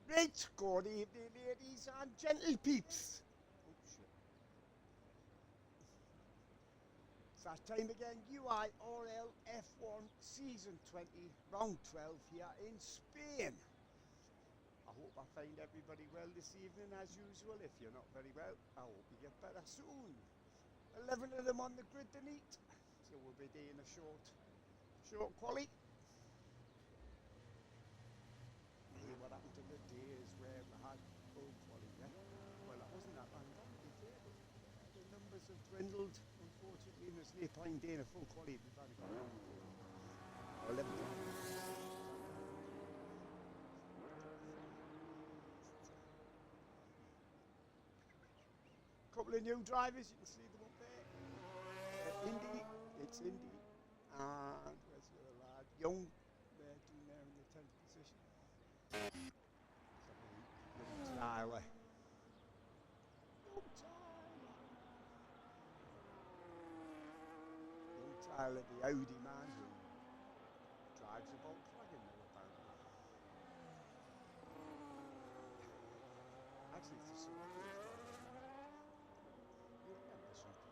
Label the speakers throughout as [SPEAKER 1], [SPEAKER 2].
[SPEAKER 1] Right, good evening, ladies and gentle peeps. Oh, shit. It's that time again, UIRL F1 Season 20, Round 12 here in Spain. I hope I find everybody well this evening as usual. If you're not very well, I hope you get better soon. 11 of them on the grid to meet, so we'll be doing a short quali. Hey, what happened to the days where we had full quali, yeah? Well, that wasn't that long ago, to be fair, but the numbers have dwindled, unfortunately, and there's no point doing a full quali if we've only got 11 drivers. Couple of new drivers, you can see them up there. Indy, it's Indy, and where's the other lad? Young, they're doing there in the 10th position. Young Tyler. Young Tyler, the Audi man who drives a Volkswagen now, apparently. Actually, it's the Subaru he's driving. You remember something?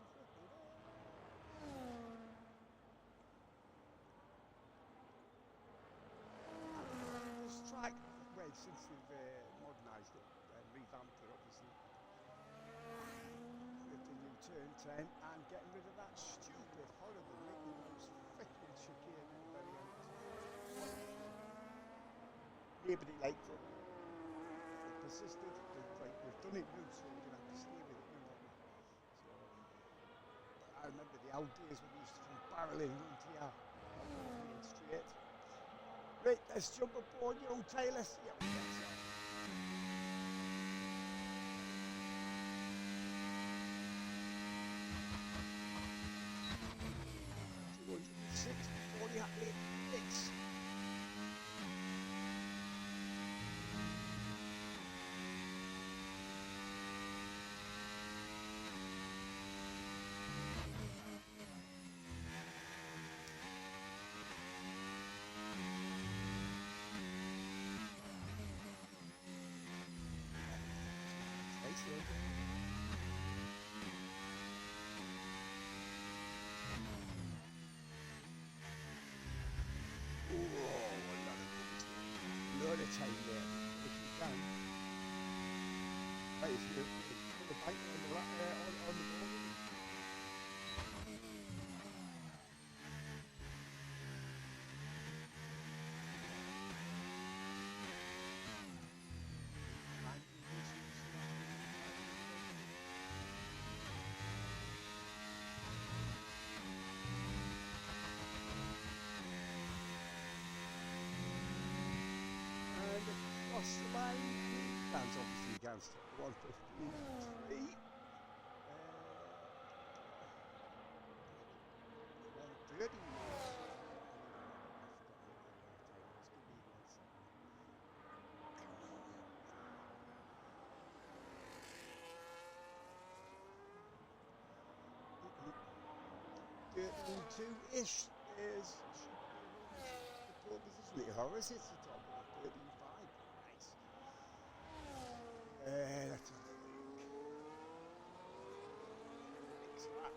[SPEAKER 1] This track, well, since they've modernised it and revamped it, obviously, with the new turn 10 and getting rid of that stupid, horrible Mickey Mouse freaking chicane at the very end. Nobody liked it. They persisted. Right, we've done it now, so we're going to have to stay with it now, aren't we? So, I remember the old days when we used to come barreling into here, being straight. Right, let's jump aboard, young Taylor. Yeah, we get so. 206, 40 happy, 6. Load of time there, if you can. Right, if you put the bike on the ball. Across the line, Dan's obviously against 153. 130. Give me 1 second. 32-ish is the pole position. Horace hits the top of 13.5. Nice. That's a fix that.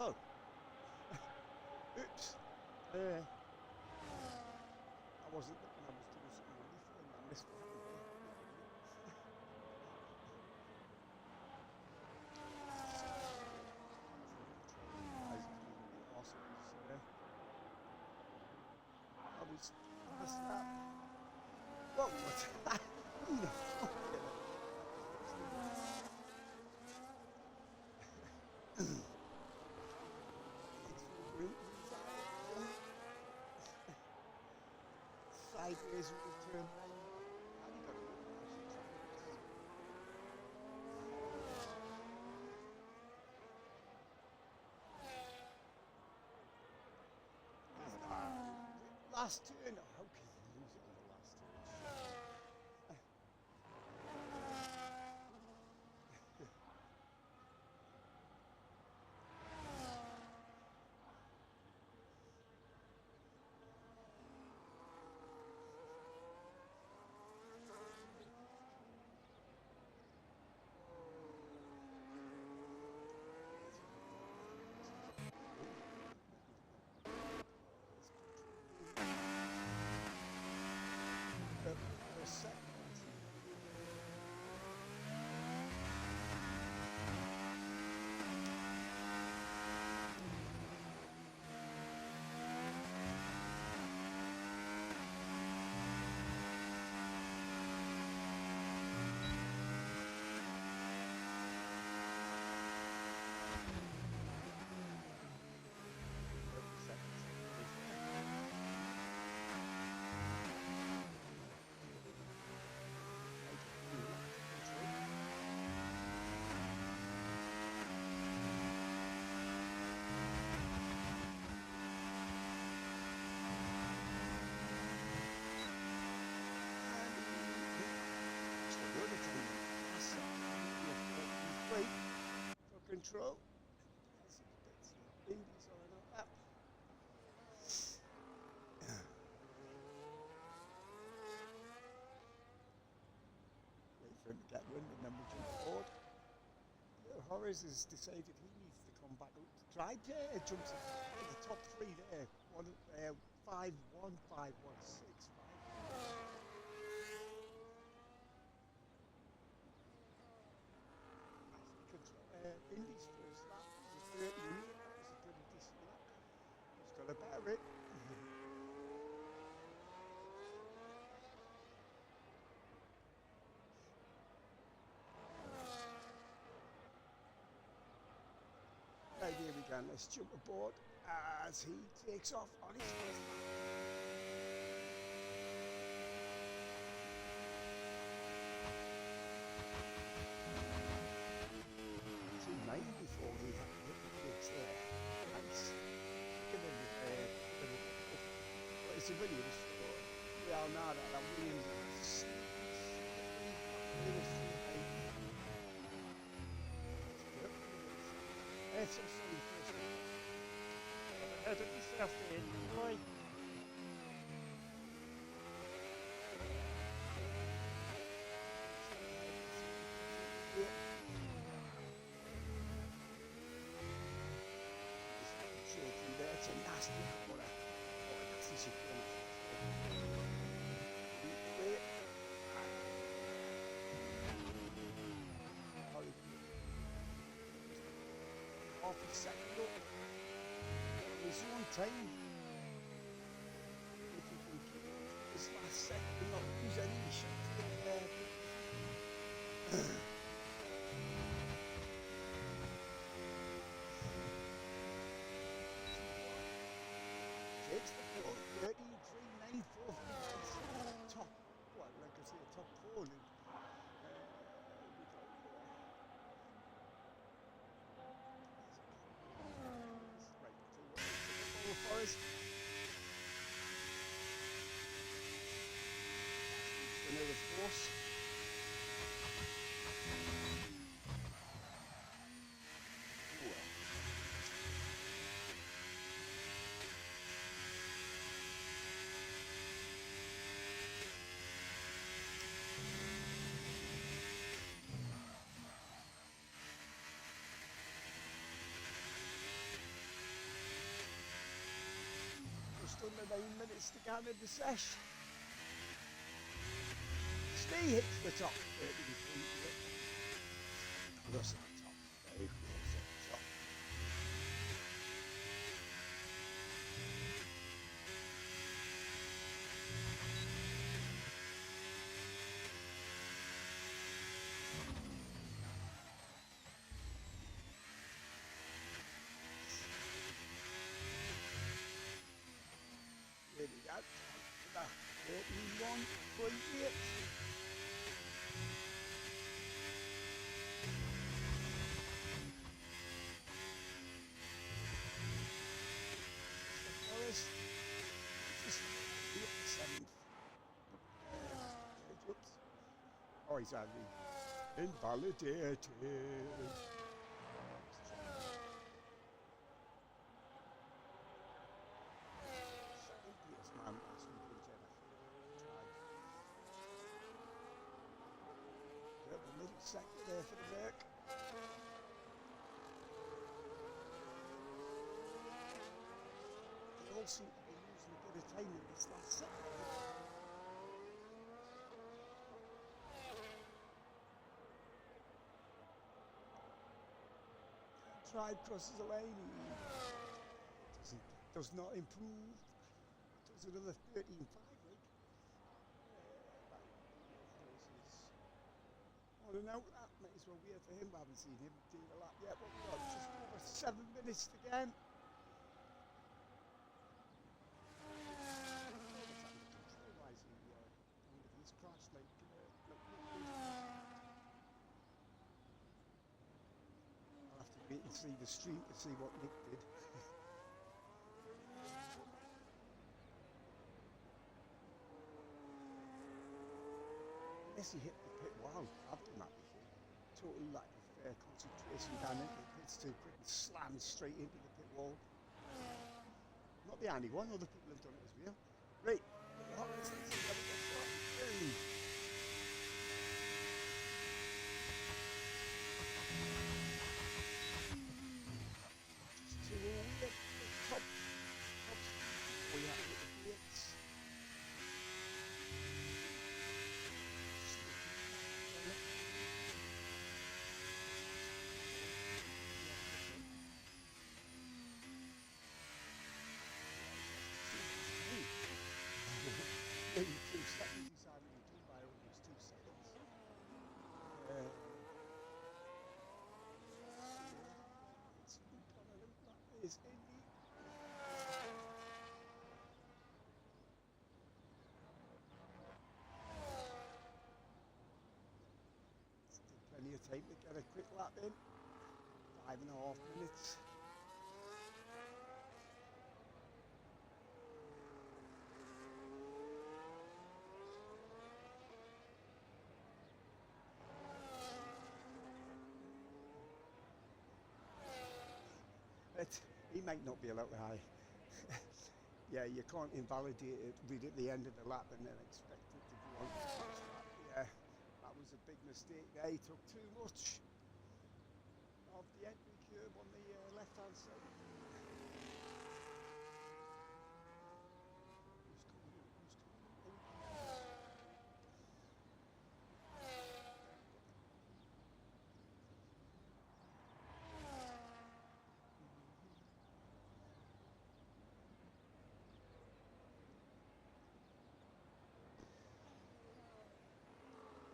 [SPEAKER 1] Oh. Oops. I wasn't looking, I was doing something on my phone and I missed what happened there. Awesome. I was that. What was that? Who the fuck did sideways with the turn. Last turn. How can you lose it on the last turn? control. Indies are in our lap. Wait for him to get wind and then we jump aboard. Horace has decided he needs to come back up to try. Jumps in the top three there. 5-1, 5-1, 6, 5. Indy's first lap was a 30 minute. That was a pretty decent lap. He's got a better it. Right, here we go. Let's jump aboard as he takes off on his first lap. Before he had to hit the brakes there. Nice. Look at him but it's a video store. We all know that Williams is it's a silly first. How did he self in? Boy. It's a nasty water. Oh, a nasty security. Half a second up. There's one time. If you can keep this last second and not lose any shit. It's the 33.94 top, well, like I say, top 4 now. Right, Forest. Winner, of course. Under 9 minutes to go in the sesh. Stay hits the top 33. Close at the top. Very close at the top. There we go. 31.8. Forest. Just 7th. Oops. Oh, he's only invalidated. Second there for the Merc. They all seem to be losing a bit of time in this last second. Tribe crosses the lane. Does not improve. Does another 13.5 like. On an out lap, might as well wait for him. I haven't seen him do a lap yet, but we've got just over 7 minutes to go. He's crashed like I'll have to wait and see the stream to see what Nick did. Unless he hit the pit. Wow, I've done that before. Total lack of concentration down into the pit. it's too quick and slammed straight into the pit wall. Not the only one, other people have done it as well. Right, let's see how we get started. Just to the top before you have to hit the brakes. Maybe 2 seconds decided to do by almost 2 seconds. It's gonna look like this in the still plenty of time to get a quick lap in. 5.5 minutes. He might not be allowed to high. Yeah, you can't invalidate it, read at the end of the lap and then expect it to go on. Yeah, that was a big mistake there. He took too much of the entry curve on the left-hand side.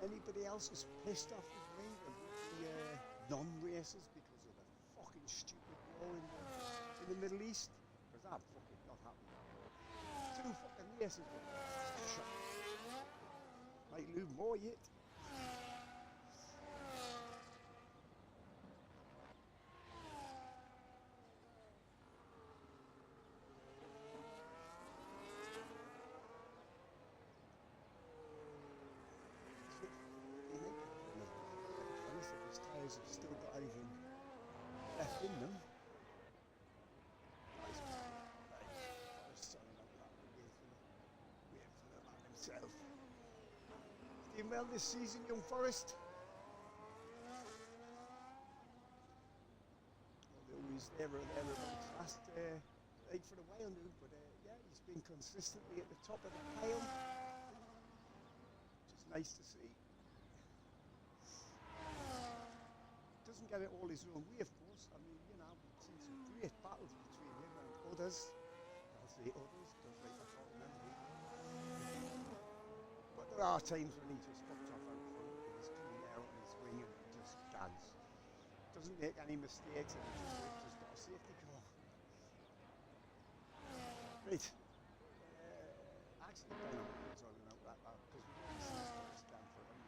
[SPEAKER 1] Anybody else is pissed off with me and the non-racers because of the fucking stupid war in the Middle East? Because I'm fucking not happy. 2 fucking races with shot. Might lose more yet. Have still got anything left in them. Waiting for the man himself. Doing well this season, young Forrest. Well, always there or thereabouts. Last eight for a while now, but yeah, he's been consistently at the top of the pile, which is nice to see. Doesn't get it all his own way, of course. I mean, you know, we've seen some great battles between him and others. I'll say others, don't like I can't remember. But there are times when he just fucks off out front with his clean air on his wing and just guns. Doesn't make any mistakes and just got a safety car. Right. Actually, Ben was on and out like that because we don't see his stand for him.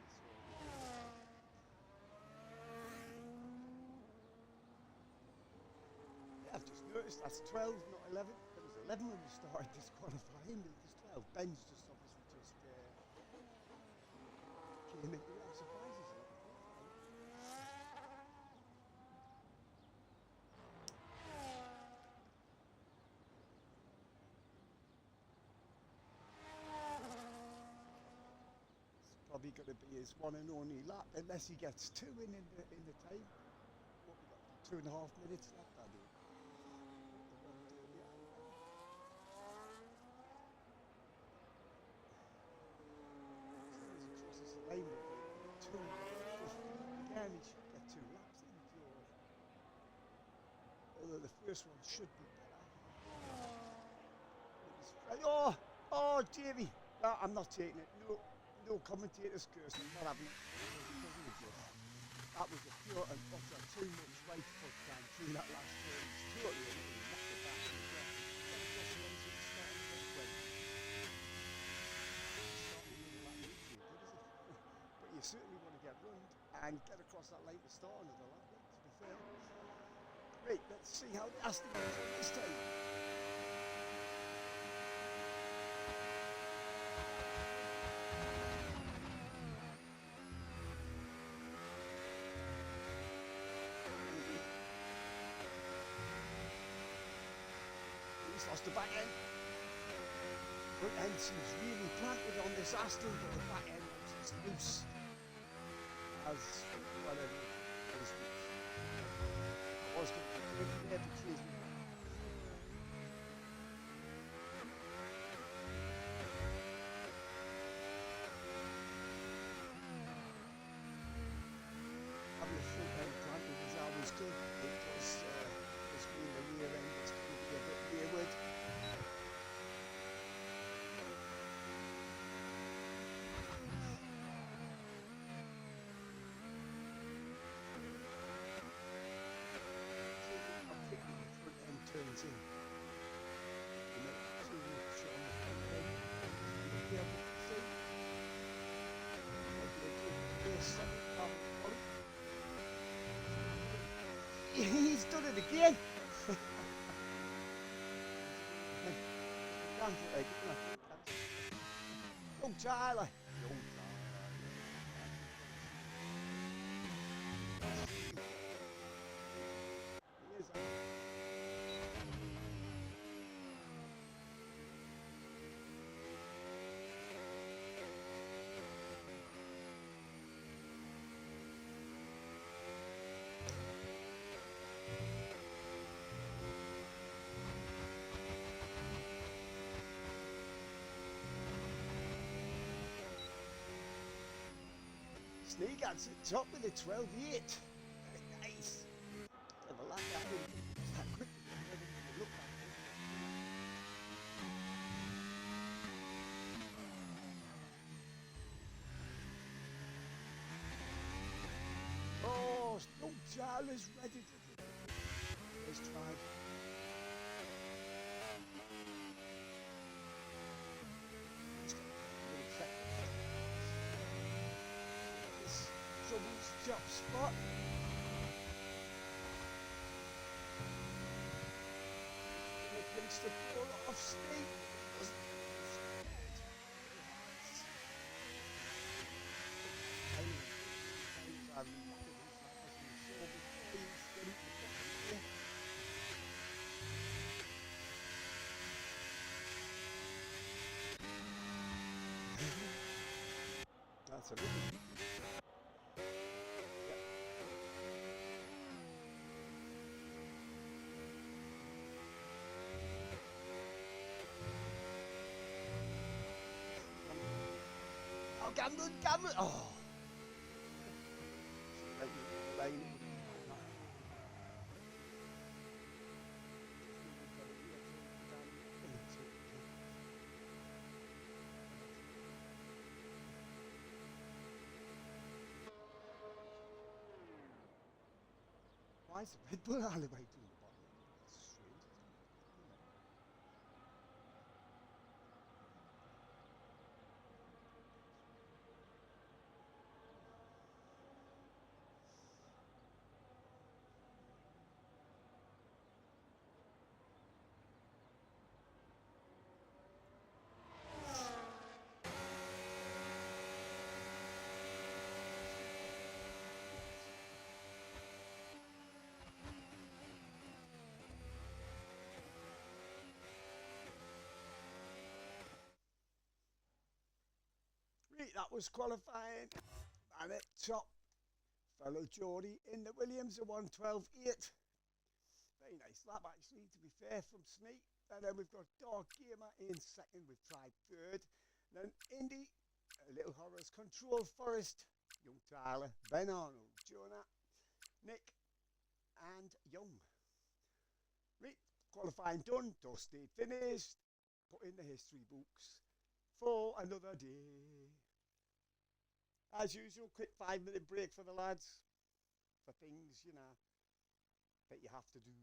[SPEAKER 1] I've just noticed that's 12, not 11. It was 11 when we started disqualifying, but it was 12. Ben's just obviously just came into it. I'm surprised he's not. It's probably going to be his one and only lap, unless he gets 2 in the time. What we got? 2.5 minutes left, I think. Again, he should get 2 laps in, although the first one should be better. Oh, Davey! No, I'm not taking it. No commentator's curse. I'm not having it. That was a pure and utter too much right foot down through that last turn. It's totally knocked it back. You certainly want to get round and get across that line to start another lap, to be fair. Right, let's see how the Aston goes this time. He's lost the back end. Front end seems really planted on this Aston, but the back end is loose. As whatever it is. I was going to be there to chase me. Having a front end planted is always good. It does mean the rear end is going to be a bit wayward. Turns in. And then see the shot on the front end. You'll be able to see. He's done it again. Young Tyler. Snake at the top with a 12-8. Very nice. Never like that. That quick. Look back. Oh, Young Tyler's ready to do it. Let's try. Job spot. Against the ball off Steve. That's a bit. Cameron. Oh. Why is the Red Bull alleyway doing the bottom? That's strange, isn't it? That was qualifying, and at top, fellow Geordie in the Williams, a 1:12.8. Very nice lap, actually, to be fair, from Sneak. And then we've got Dark Gamer in second, we've tried third. And then Indy, a Little Horrors, Control Forest, Young Tyler, Ben Arnold, Jonah, Nick, and Young. Right, qualifying done, dusted, finished, put in the history books for another day. As usual, quick 5-minute break for the lads, for things, you know, that you have to do.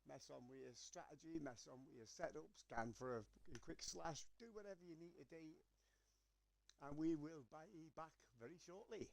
[SPEAKER 1] Mess on with your strategy, mess on with your setup, scan for a quick slash, do whatever you need to do. And we will be back very shortly.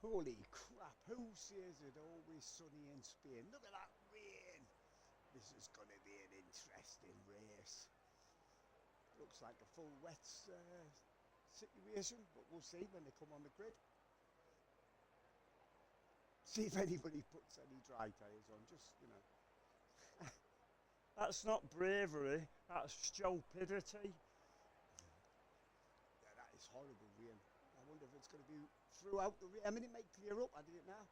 [SPEAKER 1] Holy crap, who says it always sunny in Spain? Look at that rain. This is going to be an interesting race. Looks like a full wet situation, but we'll see when they come on the grid. See if anybody puts any dry tyres on, just, you know. That's not bravery, that's stupidity. Yeah, that is horrible rain. I wonder if it's going to be throughout the rain. I mean, it might clear up, I don't know.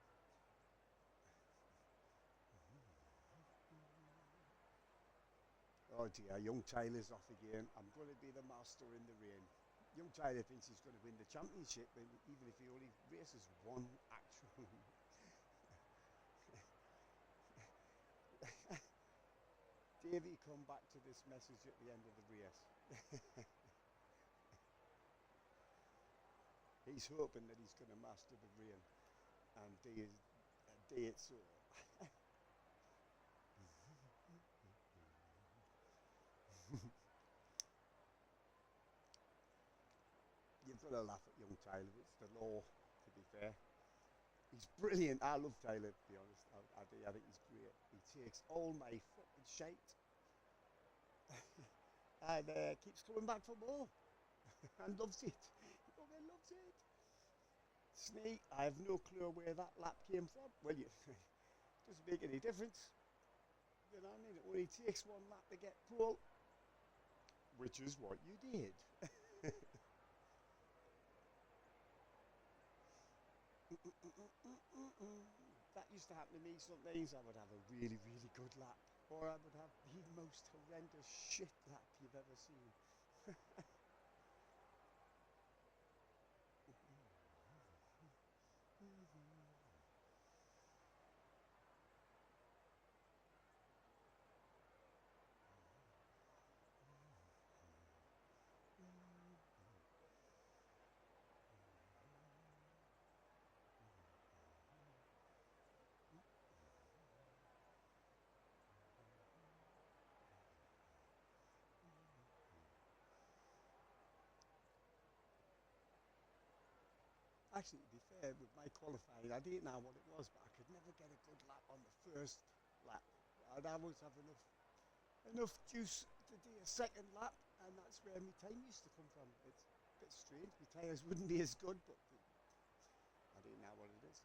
[SPEAKER 1] Oh dear, young Tyler's off again. I'm going to be the master in the rain. Young Tyler thinks he's going to win the championship, even if he only races one actual. Davey, come back to this message at the end of the race. He's hoping that he's going to master the rain and do it so. You've got to laugh at young Tyler. It's the law, to be fair. He's brilliant. I love Tyler, to be honest. I think he's great. He takes all my fucking shite and keeps coming back for more and loves it. He fucking loves it. Snake, I have no clue where that lap came from. Well, doesn't make any difference. You know what I mean? It only takes one lap to get pole, which is what you did. That used to happen to me sometimes. I would have a really, really good lap, or I would have the most horrendous shit lap you've ever seen. Actually, to be fair, with my qualifying, I didn't know what it was, but I could never get a good lap on the first lap. I'd always have enough juice to do a second lap, and that's where my time used to come from. It's a bit strange. My tyres wouldn't be as good, but I didn't know what it is.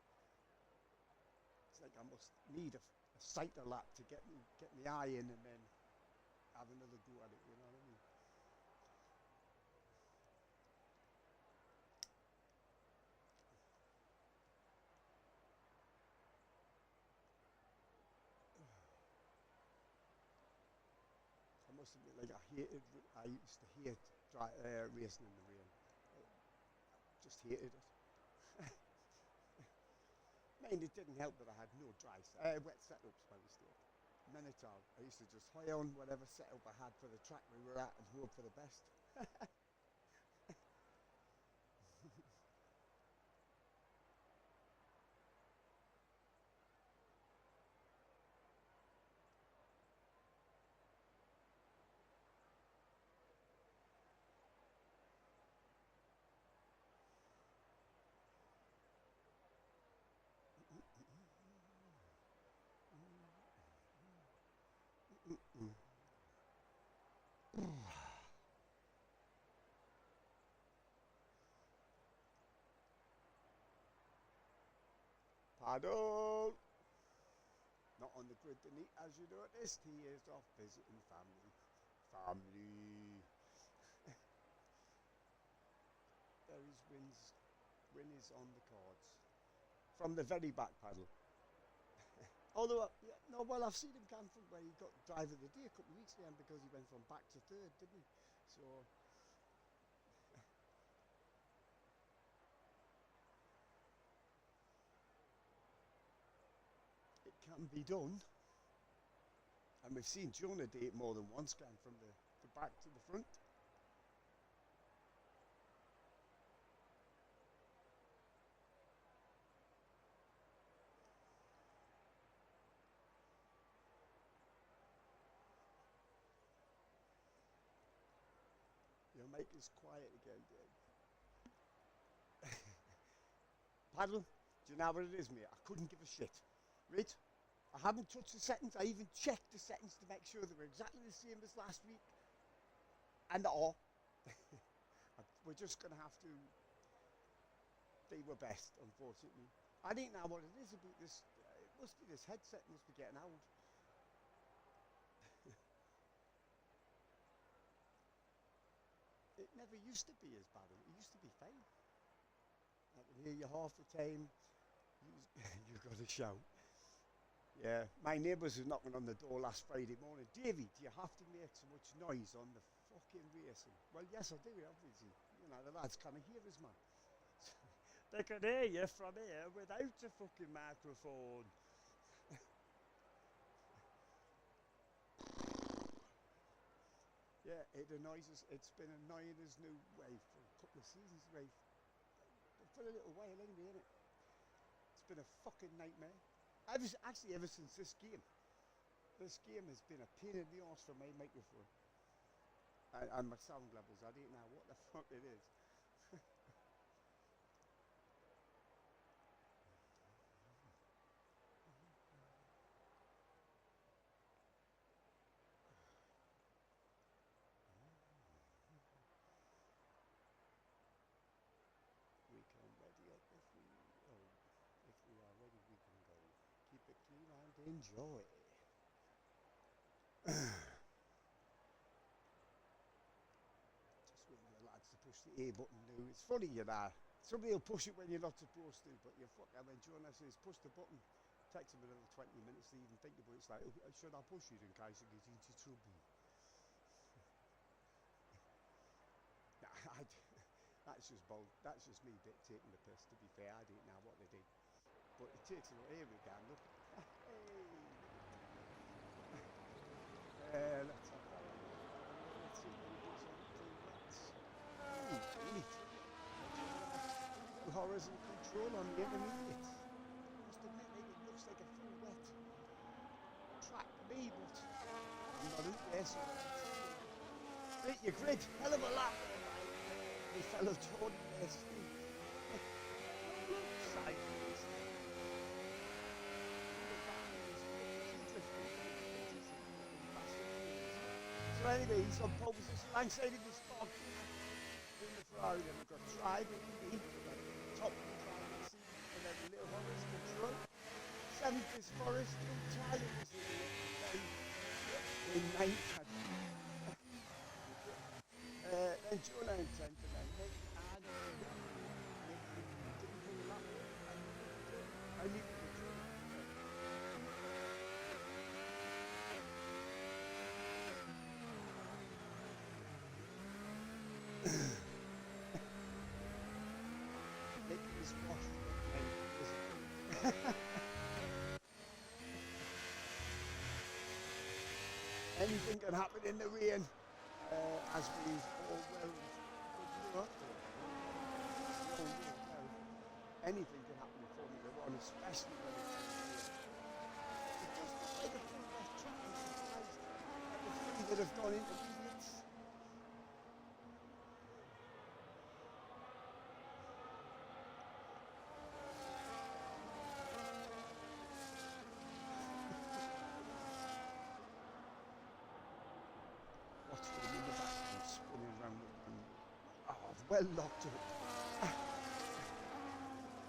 [SPEAKER 1] It's like I must need a cycle lap to get my eye in and then have another go at it, you know what I mean? I must admit, like I used to hate racing in the rain. Just hated it. I mean, it didn't help that I had no wet setups by mistake. None at all. I used to just hire on whatever setup I had for the track we were at and hope for the best. Paddle! Not on the grid tonight, as you noticed. He is off visiting family. Family. There is win is on the cards. From the very back paddle. Although, no, well, I've seen him come from where he got driver of the day a couple of weeks ago because he went from back to third, didn't he? So, it can be done. And we've seen Jonah do it more than once, going from the back to the front. Your mic is quiet again, Dave. Paddle. Do you know what it is, mate? I couldn't give a shit. Right? I haven't touched the settings. I even checked the settings to make sure they were exactly the same as last week. And they are. We're just going to have to do our best, unfortunately. I don't know what it is about this. It must be this headset must be getting old. It never used to be as bad. It used to be fine. I can hear you half the time. You've got a shout. Yeah, my neighbours were knocking on the door last Friday morning. Davey, do you have to make so much noise on the fucking racing? Well, yes, I do, obviously. You know, the lads can't hear us, man. They can hear you from here without a fucking microphone. Yeah, it annoys us. It's been annoying us new way for a couple of seasons, right? For a little while anyway, innit? It's been a fucking nightmare. Actually, ever since this game. This game has been a pain in the arse for my microphone. And my sound levels. I don't know what the fuck it is. We can ready up if we are ready we can go. Keep it clean and enjoy. Just waiting for the lads to push the A button now. It's funny, you know. Somebody will push it when you're not supposed to, but you fuck. And when Jonah says push the button, it takes him another 20 minutes to even think about it. It's like, oh, should I push it in case it gets into trouble? Nah, that's just bold. That's just me taking the piss. To be fair, I didn't know what they did, but it takes a lot. Here we go. Look. Hey. Let's have that one. Let's see what it is on the full wets. Ooh, neat. Horizon control on the intermediate. I must admit, like, it looks like a full wet track to me, but I'm not out there, so right, your grid, hell of a lap there, mate. My fellow Jordan there, Steve. Sideways. So anyway, he's on pole position alongside of his dog in the Ferrari. Then we've got Tribe in the top of the driving seat, and then the little Horace control. Seventh is Forest, Tyler is in ninth. Then Jonah in 10th, and then Nick and Nick didn't pull the lap. I need to control it. Nick is washed with paint, anything can happen in the rain, as we all well. Anything can happen in Formula One, especially when it's in the rain. It just looks like a full wet track. I'm surprised at the three that have gone into idiots. Watch them in the back and spinning around with them. Oh, well locked up.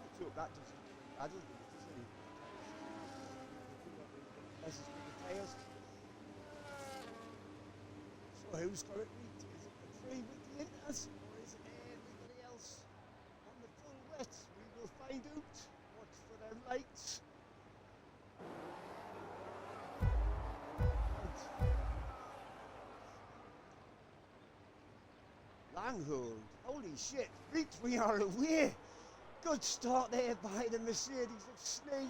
[SPEAKER 1] Let's hope that doesn't. I don't think it does any. Messes with the tails. So who's got it leaked? Is it the three with the inters, or is it everybody else on the full wet? We will find out. Watch for them lights. Langhold, holy shit, Reach, we are away. Good start there by the Mercedes of Snee.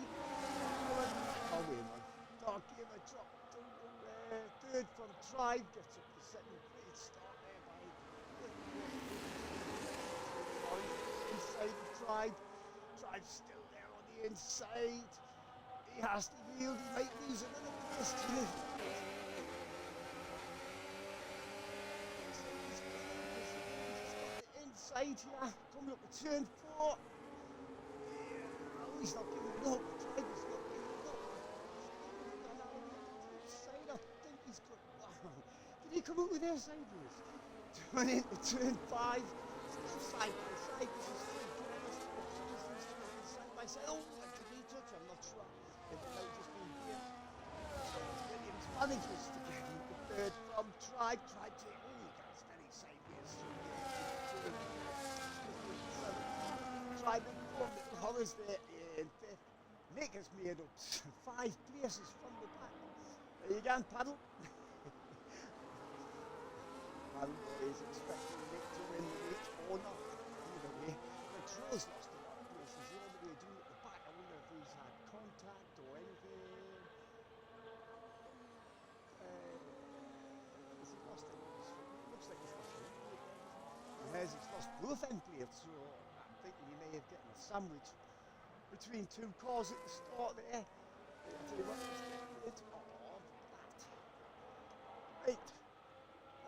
[SPEAKER 1] Oh, wait, man. Don't give a drop. Third from Tribe, gets up the second. Great start there by inside the Tribe. Tribe's still there on the inside. He has to yield. He might lose another place to it. Inside here, coming up to turn 4. Yeah, he's not giving it up. Tried, he's not giving it up. Gone out of the side. I think he's got. Wow. Did he come up with their sideways? Turn into turn 5. Still side by side. This is still Jonas. Side by side. Oh, did he touch? I'm not sure. It might just be here. Williams manages to get him the third from Tribe. Tribe to. Oh, that's very sideways. Tribe and 4 little horrors there in 5th. Nick has made up 5 places from the back. There you go, Paddle. Paddle is expecting Nick to win the race or not. Either way, Control's lost a lot of places. The only way doing at the back, I wonder if he's had contact or anything. Has he lost any of his foot? It looks like he's lost a little bit. He's lost both end plates, so I'm thinking he may have gotten a sandwich between 2 cars at the start there. I'll tell you what, let's get rid of that. Right,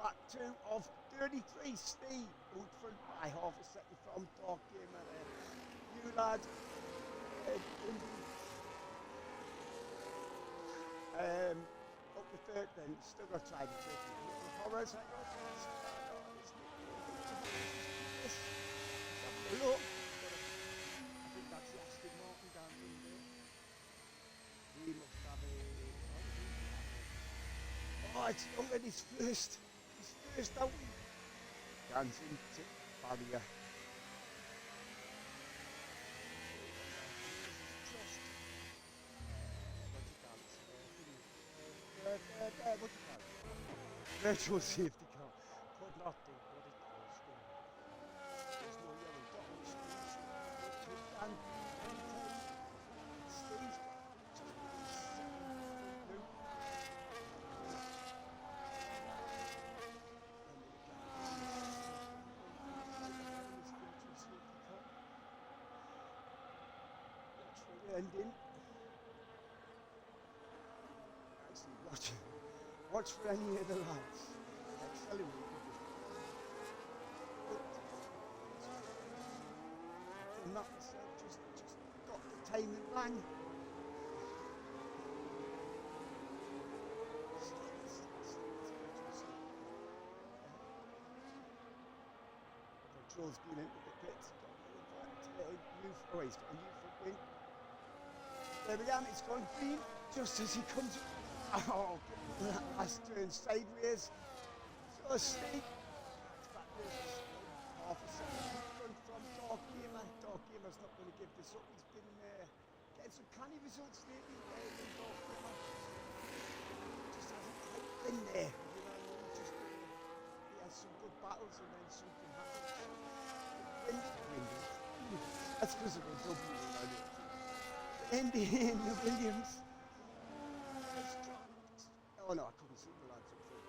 [SPEAKER 1] back 2 of 33. Steve out front by half a second from Dark Gamer there. You lad, up the 3rd then, still got to try to take it. Horrors, I got look. I think that's the Aston Martin down there. He must have a. Oh, it's young and his first out. Dancing tip barrier. What do you call it? Virtual safety car. Could not do what it was doing. There's no yellow dot on the screen, so and Steve's got just blue. Ending. Actually, watch for any of the lights. Accelerate. And that was just got the timing rang. Control's been into the pits. Oh, he's got a new foot wing. There we go, it's gone green just as he comes. Oh, that last turn sideways. So steep. Half a second in front from Dark Gamer. Dark Gamer's not going to give this up. He's been getting some canny results lately. Dark Gamer just hasn't quite been there. You know, he has some good battles and then something happens. That's because of a W. Andy in the Williams. Oh no, I couldn't see the lads up there.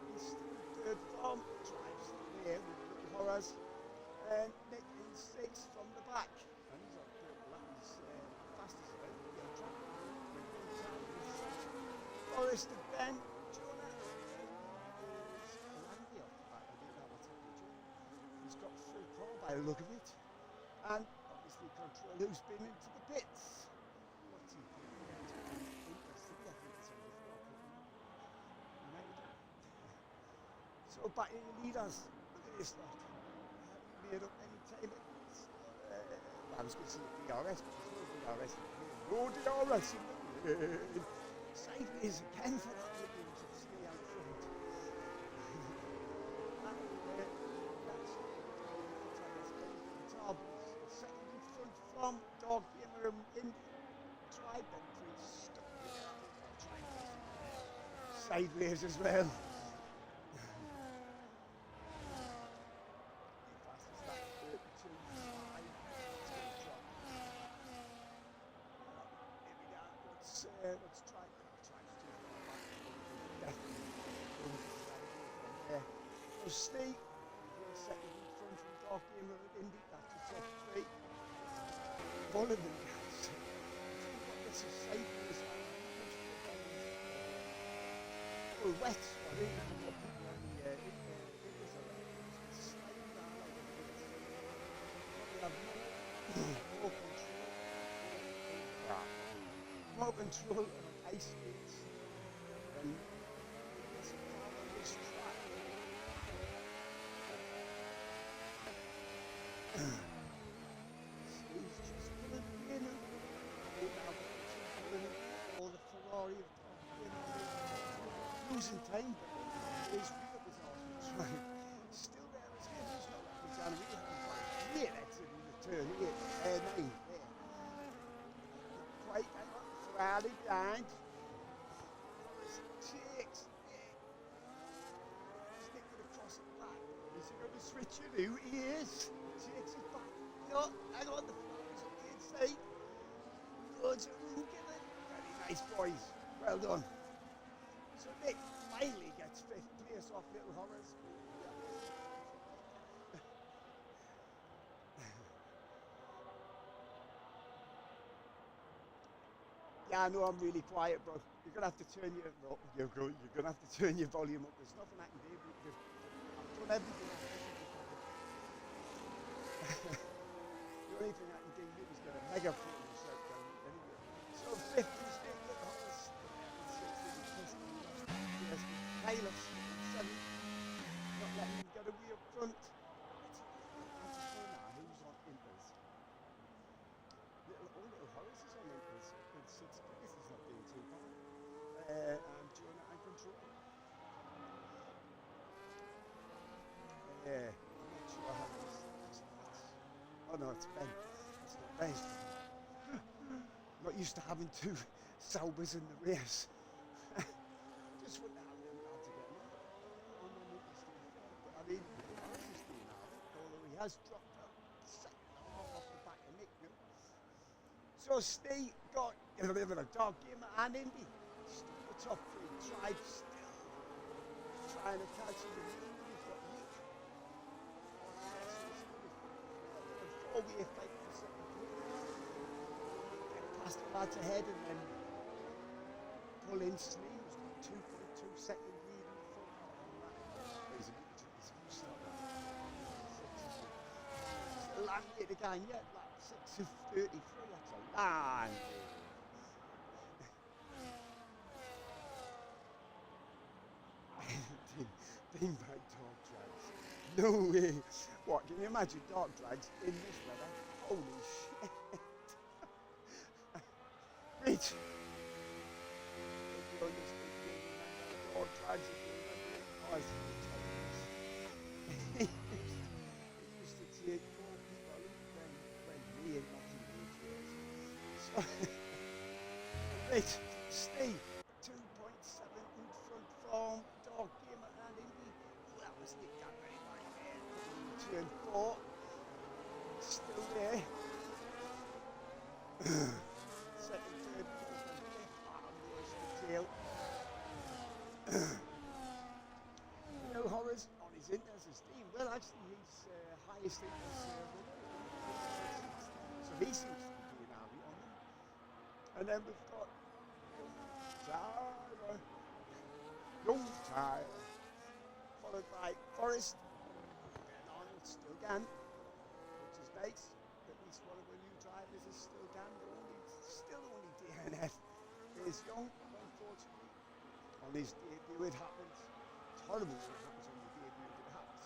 [SPEAKER 1] He's third from drives there with little horrors. And Nick in 6th from the back. And he's on purple. That was fastest around the track. Forrest and Ben. Jonah is Landy off the back. I don't know what's happened to him. He's got full car by the look of it. And obviously Control who's been into the pits. What's he doing? So back in the leaders. Look at this lot. Made up any time. I was going to say DRS, but there's no DRS. No DRS in the lane. Sideways again for that Williams to stay out front. Second in front from Dog Gamer in Tribe and 3 stuck sideways as well. Let's try to Steve, second in front from Dark Gamer at Indy, that's the top 3. One of them guys. This is sideways. Well, wet, sorry. more control on ice skates than this car on this track. He's just pulling in and all the Ferrari of losing time, but his wheel was off the track. Still there as him, he's not letting me down. We haven't got a great exit in the turn here, 9 there. Quite hang on, Ferrari behind. Shakes, sticking across the back. Is he going to switch it who he is? Shakes it back. No, hang on, the Ferrari's on the inside. Good, very nice boys, well done. So Nick finally gets 5th place off Little Horrors. Yeah, I know I'm really quiet, bro. You're gonna have to turn your volume up. There's nothing I can do. I've done everything. The only thing I can do is get a megaphone and shout down anyway. So 5th is Little Horrors. 6th is Taylor, 7th. Not letting him get away up front. I'm just going now. Who's on Inters? Little Horrors is on Inters. 6th place is not doing too bad. And Jonah and control. I'm not sure how this is. Oh no, it's Ben. It's not Ben. Not used to having 2 Saubers in the race. Just wonder how them lads are getting on the Inters. But I mean, Horrors is doing alright, although he has dropped out second off the back of Nick. So Steve got a bit of a dog game and Indy. Still the top 3. Tribe still trying to catch him. He's got Nick. A 4-way fight for second place. Get past the lads ahead and then pull in Slee, who's got 2.2 second lead in the front. He's a bit still long way to go yet. Lap 6 of 33. That's a long way. Beanbag dog drags. No way. What, can you imagine dog drags in this weather? Holy shit. Rich. Dog drags he used to take 4 people when me and Matthew were kids. So, Rich, Steve, 2.7 in front from Dog Gamer and Indy. That was Nick Cadbury right there. Turn 4. Still there. Second, third, fourth, and 5th. Bottom was the tail. No Horrors on his Inters as team. Well, actually, his highest Inters so he seems to be doing alright on them. And then we've got Young Tyler, followed by Forrest, and Arnold still Gan, which is nice. At least one of the new drivers is still Gan. Still only DNF is Young, unfortunately. On his debut it happens. It's horrible when it happens on your debut, but it happens.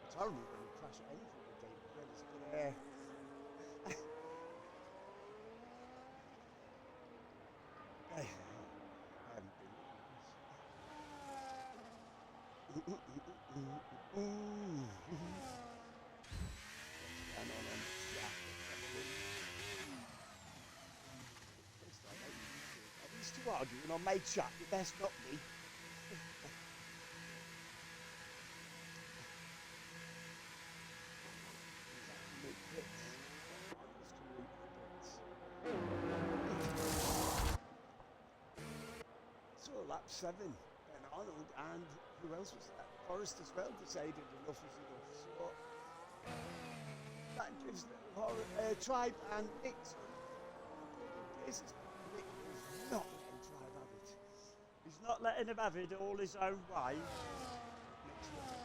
[SPEAKER 1] It's horrible when you crash at anything with David Willis, but I haven't been These two arguing on my chat, you best not me. So lap 7, Ben Arnold and who else was that? Forrest as well decided enough is enough. So that gives Little Tribe and Nick places. Nick is not letting Tribe have it. He's not letting him have it all his own way. Nick's looking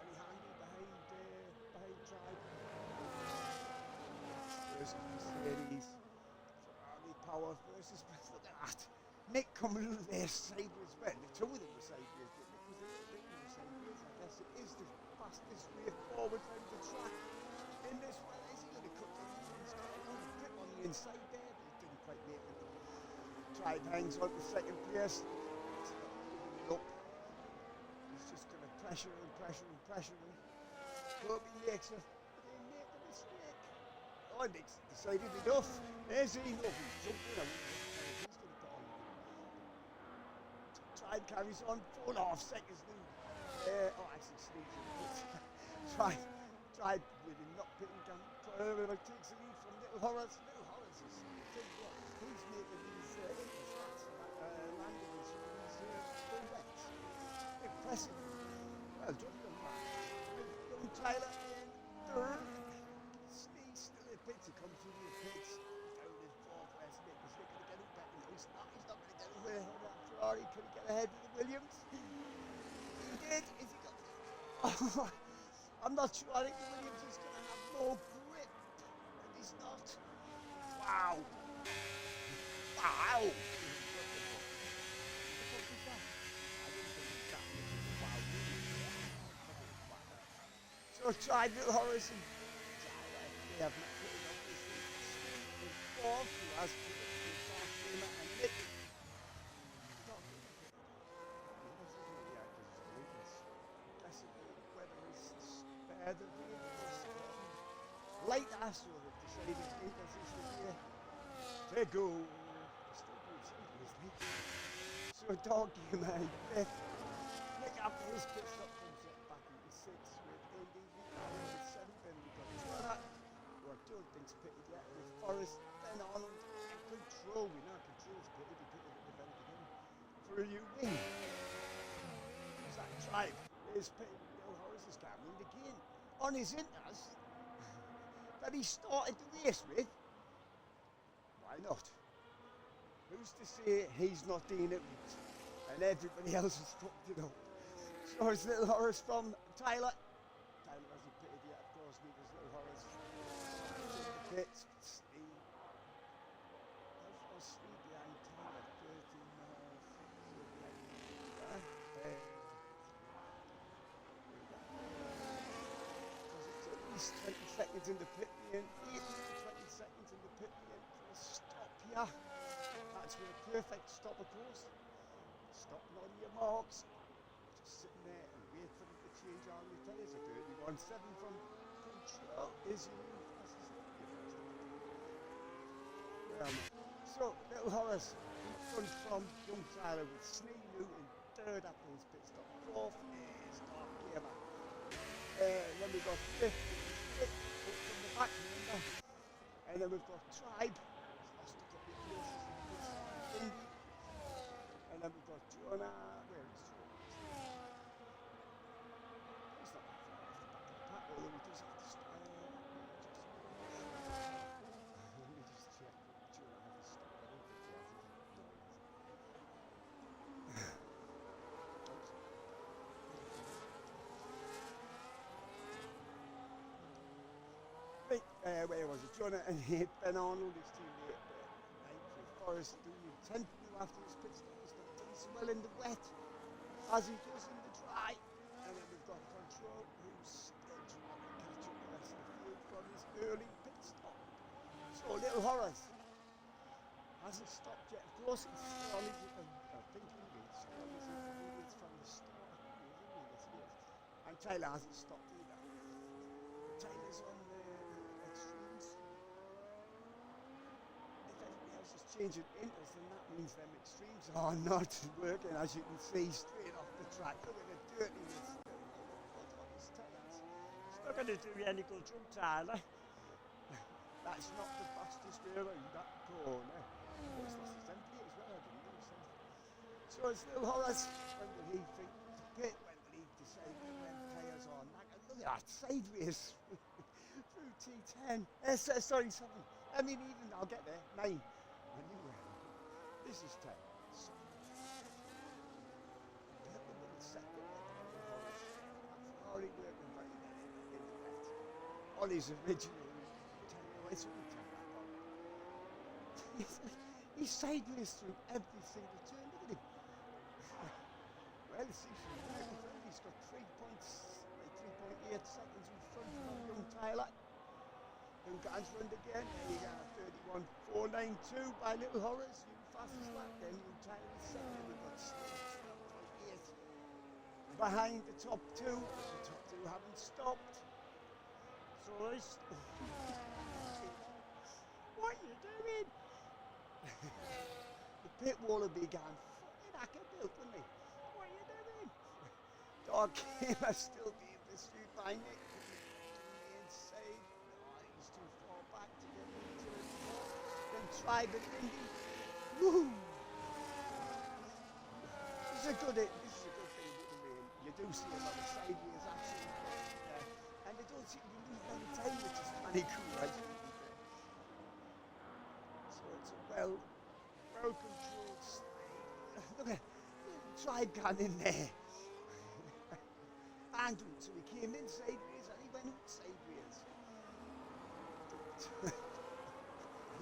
[SPEAKER 1] very handy behind Tribe. There's Mercedes. lose his breath. Look at that. Nick coming in there sideways. Well, the two of them were sideways, but Nick was a little bit more sideways. I guess it is the fastest way forward round the track. In this one, is he going to cut the he's got a lot of grip on the inside there, but it didn't quite make it. Tribe hangs on to second place. It's not giving it up. He's just going to pressure and pressure and pressure him. Hope he makes a mistake. Oh, Nick's decided enough. There's enough. He's jumping out. He's going to put on. Tribe carries on. 4.5 seconds now. Actually sneezing. Tribe with him not pitting down. Takes the lead from Little Horace. Little Horace is who's making these intercepts landing in some of these fullbacks. Impressive. Well done, young man. Young Tyler in third. Sneeze still in pits. He comes through the pits. Down in fourth. Where's Nick? Is Nick going to get him back? No, he's not. He's not going to get away ahead of that Ferrari. Could he get ahead of the Williams? He did. Is he got? Oh, I'm not sure. I think the Williams is going to have more grip, and he's not. Wow. Wow. So tried Little Horace and they have not put it up this week. Fourth, who has put it and Nick. Light Astro have decided to take us this year. To go. Still good season, isn't it? So dog game and fifth. Nick after his pit stop comes up back into sixth with ADV with seventh, and we've got Jonah, who I don't think's pitted yet, with Forrest, Ben Arnold, and Control. We know Control's pitted, he pitted at the very beginning. For a new win. That Tribe is pitted. Little Horace is gambling again on his inters that he started the race with. Why not? Who's to say he's not doing it and everybody else has fucked it up? So it's Little Horace from Tyler. Tyler hasn't pitted yet, of course, neither is Little Horace. He's in the pits. Steve. How far Steve behind Tyler? 13 miles. At least 20 seconds in the pit lane, 18 to 20 seconds in the pit lane for a stop here. That's a perfect stop, of course. Stopping on your marks, just sitting there and wait for them to change all your tyres. A 31.7 from Control is your new fastest lap. So, Little Horace in front from Young Tyler with Snee New in third after his pit stop. Fourth is Dark Gamer. Then we've got fifth, from the back, remember? And then we've got Tribe, who's lost a couple of places in this and then we've got Jonah, where is Jonah? He's not that far off the back of the pack, although he does have to stop. Let me just check. Jonah has to stop. I don't think he has. Where was it? Jonah and Ben Arnold, his teammate, with Forrest doing 10th after his pit stop. He's not doing so well in the wet as he does in the dry. And then we've got Control, who's still trying to catch up the rest of the field from his early pit stop. So Little Horace hasn't stopped yet. Of course, he's still on his intermediates from the start. And Taylor hasn't stopped either. Taylor's on the extremes. If everybody else is changing inters, then that means them extremes are not working, as you can see straight off the track. Look at the dirtiness. It's not going to do you any good, jump, Tyler. That's not the fastest way around that corner. It's fastest empty as well, I didn't know so. So it's Little Horace. When will he think to pit? When will he decide when tyres are knackered? Look at that, sideways. Through T10. Sorry, 7. I mean, even, I'll get there. 9. This is 10. So, a little second already working very well in the wet. On his original 10. It's only 10 back on. He's sideways through every single turn. Look at him. Well, it seems to be very well. He's got 3.8 seconds in front of young Tyler. Young Gans run again. He got 31.492 by Little Horace. You fastest lap. Then young Tyler is second. We've got 12.8 behind the top two. The top two haven't stopped. So it's what are you doing? The pit wall will be gone. Fucking hacker built, wouldn't he? What are you doing? Dog Gamer still being pursued by Nick. Insane. Oh, he's too far back to get into it. Then try the Indy. Woo! This is a good thing with the rain. You do see a lot of sideways action. And they don't seem to be losing any time, which is pretty cool, right? So it's a well-controlled slide. Look at tried gun in there. And so he came in sideways and he went out sideways. Here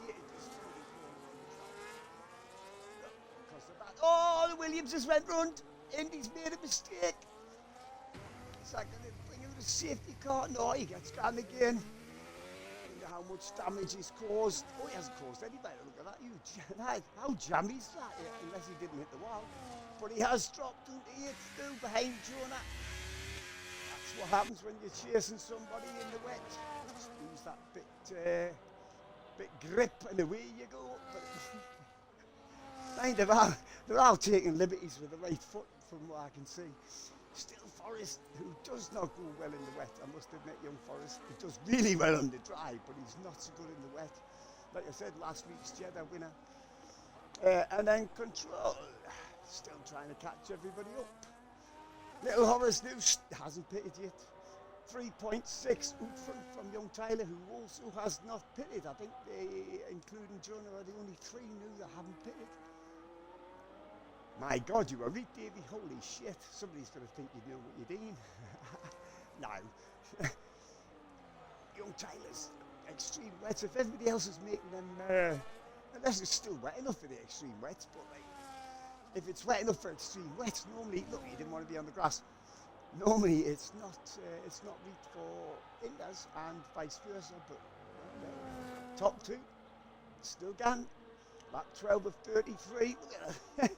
[SPEAKER 1] it is. Because of that. Oh, the Williams just went round. Indy's made a mistake. It's like going to bring out a safety car. No, he gets gone again. Wonder how much damage he's caused. Oh, he hasn't caused any better. Look at that. How jammy is that? Yeah, unless he didn't hit the wall. But he has dropped into it through behind Jonah. That's what happens when you're chasing somebody in the wet. Just lose that bit grip and away you go. But they're all taking liberties with the right foot from what I can see. Still Forrest, who does not go well in the wet. I must admit, young Forrest, he does really well on the dry, but he's not so good in the wet. Like I said, last week's Jeddah winner. And then Control, still trying to catch everybody up. Little Horace News hasn't pitted yet. 3.6 out from young Tyler, who also has not pitted. I think they, including Jonah, are the only three new that haven't pitted. My God, you were right, Davey. Holy shit. Somebody's going to think you know what you're doing. No. Young Tyler's extreme wets. If everybody else is making them, unless it's still wet enough for the extreme wets, but like, if it's wet enough for extreme wets, normally, look, you didn't want to be on the grass. Normally, it's not right for inders and vice versa, but top two, still gone. Lap 12 of 33. Look at that.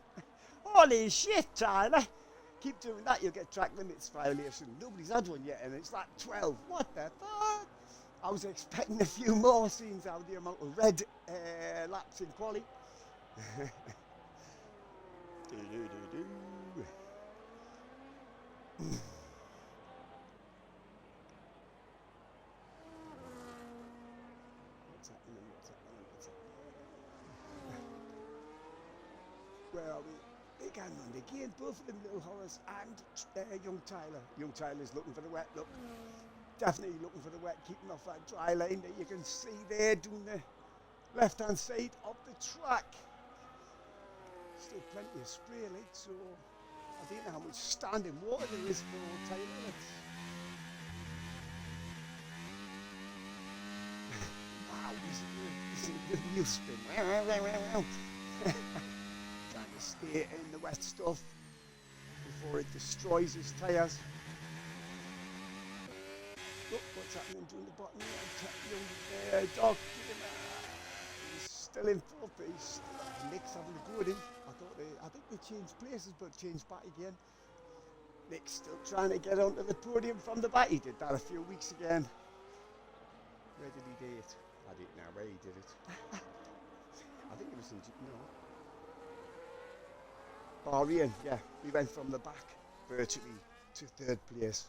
[SPEAKER 1] Holy shit, Tyler. Keep doing that, you'll get track limits violation. Nobody's had one yet, and it's like 12. What the fuck? I was expecting a few more scenes out of the amount of red laps in quali. What's happening? Where are we? Big hand on again, both of them, Little Horace and young Tyler. Young Tyler's looking for the wet, look. Definitely looking for the wet, keeping off that dry lane that you can see there, doing the left-hand side of the track. Still plenty of spray, like, so I don't know how much standing water there is for old Tyler. Wow, this is a good wheel spin. Trying to stay in the wet stuff before it destroys his tyres. Look what's happening during the bottom here. Young dog. He's still in fourth, but he's still, Nick's having a go at him. I think they changed places, but changed back again. Nick's still trying to get onto the podium from the back. He did that a few weeks again. Where did he do it? I don't know where he did it. I think it was in, Bahrain, yeah. We went from the back virtually to third place.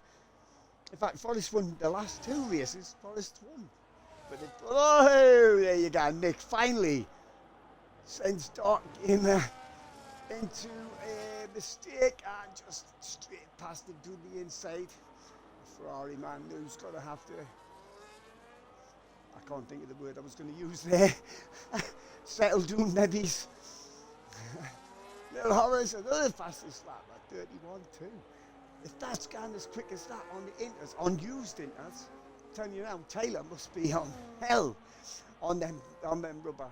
[SPEAKER 1] In fact, Forrest won the last two races. Forrest won. But there you go, Nick. Finally sends Dark Gamer into a mistake and just straight past him to the inside. Ferrari man who's got to have to, I can't think of the word I was going to use there. Settle down, maybe. Little Horace, another fastest lap at 31 too. If that's gone as quick as that on the inters, on used inters, I'm telling you now, Taylor must be on hell on that rubber,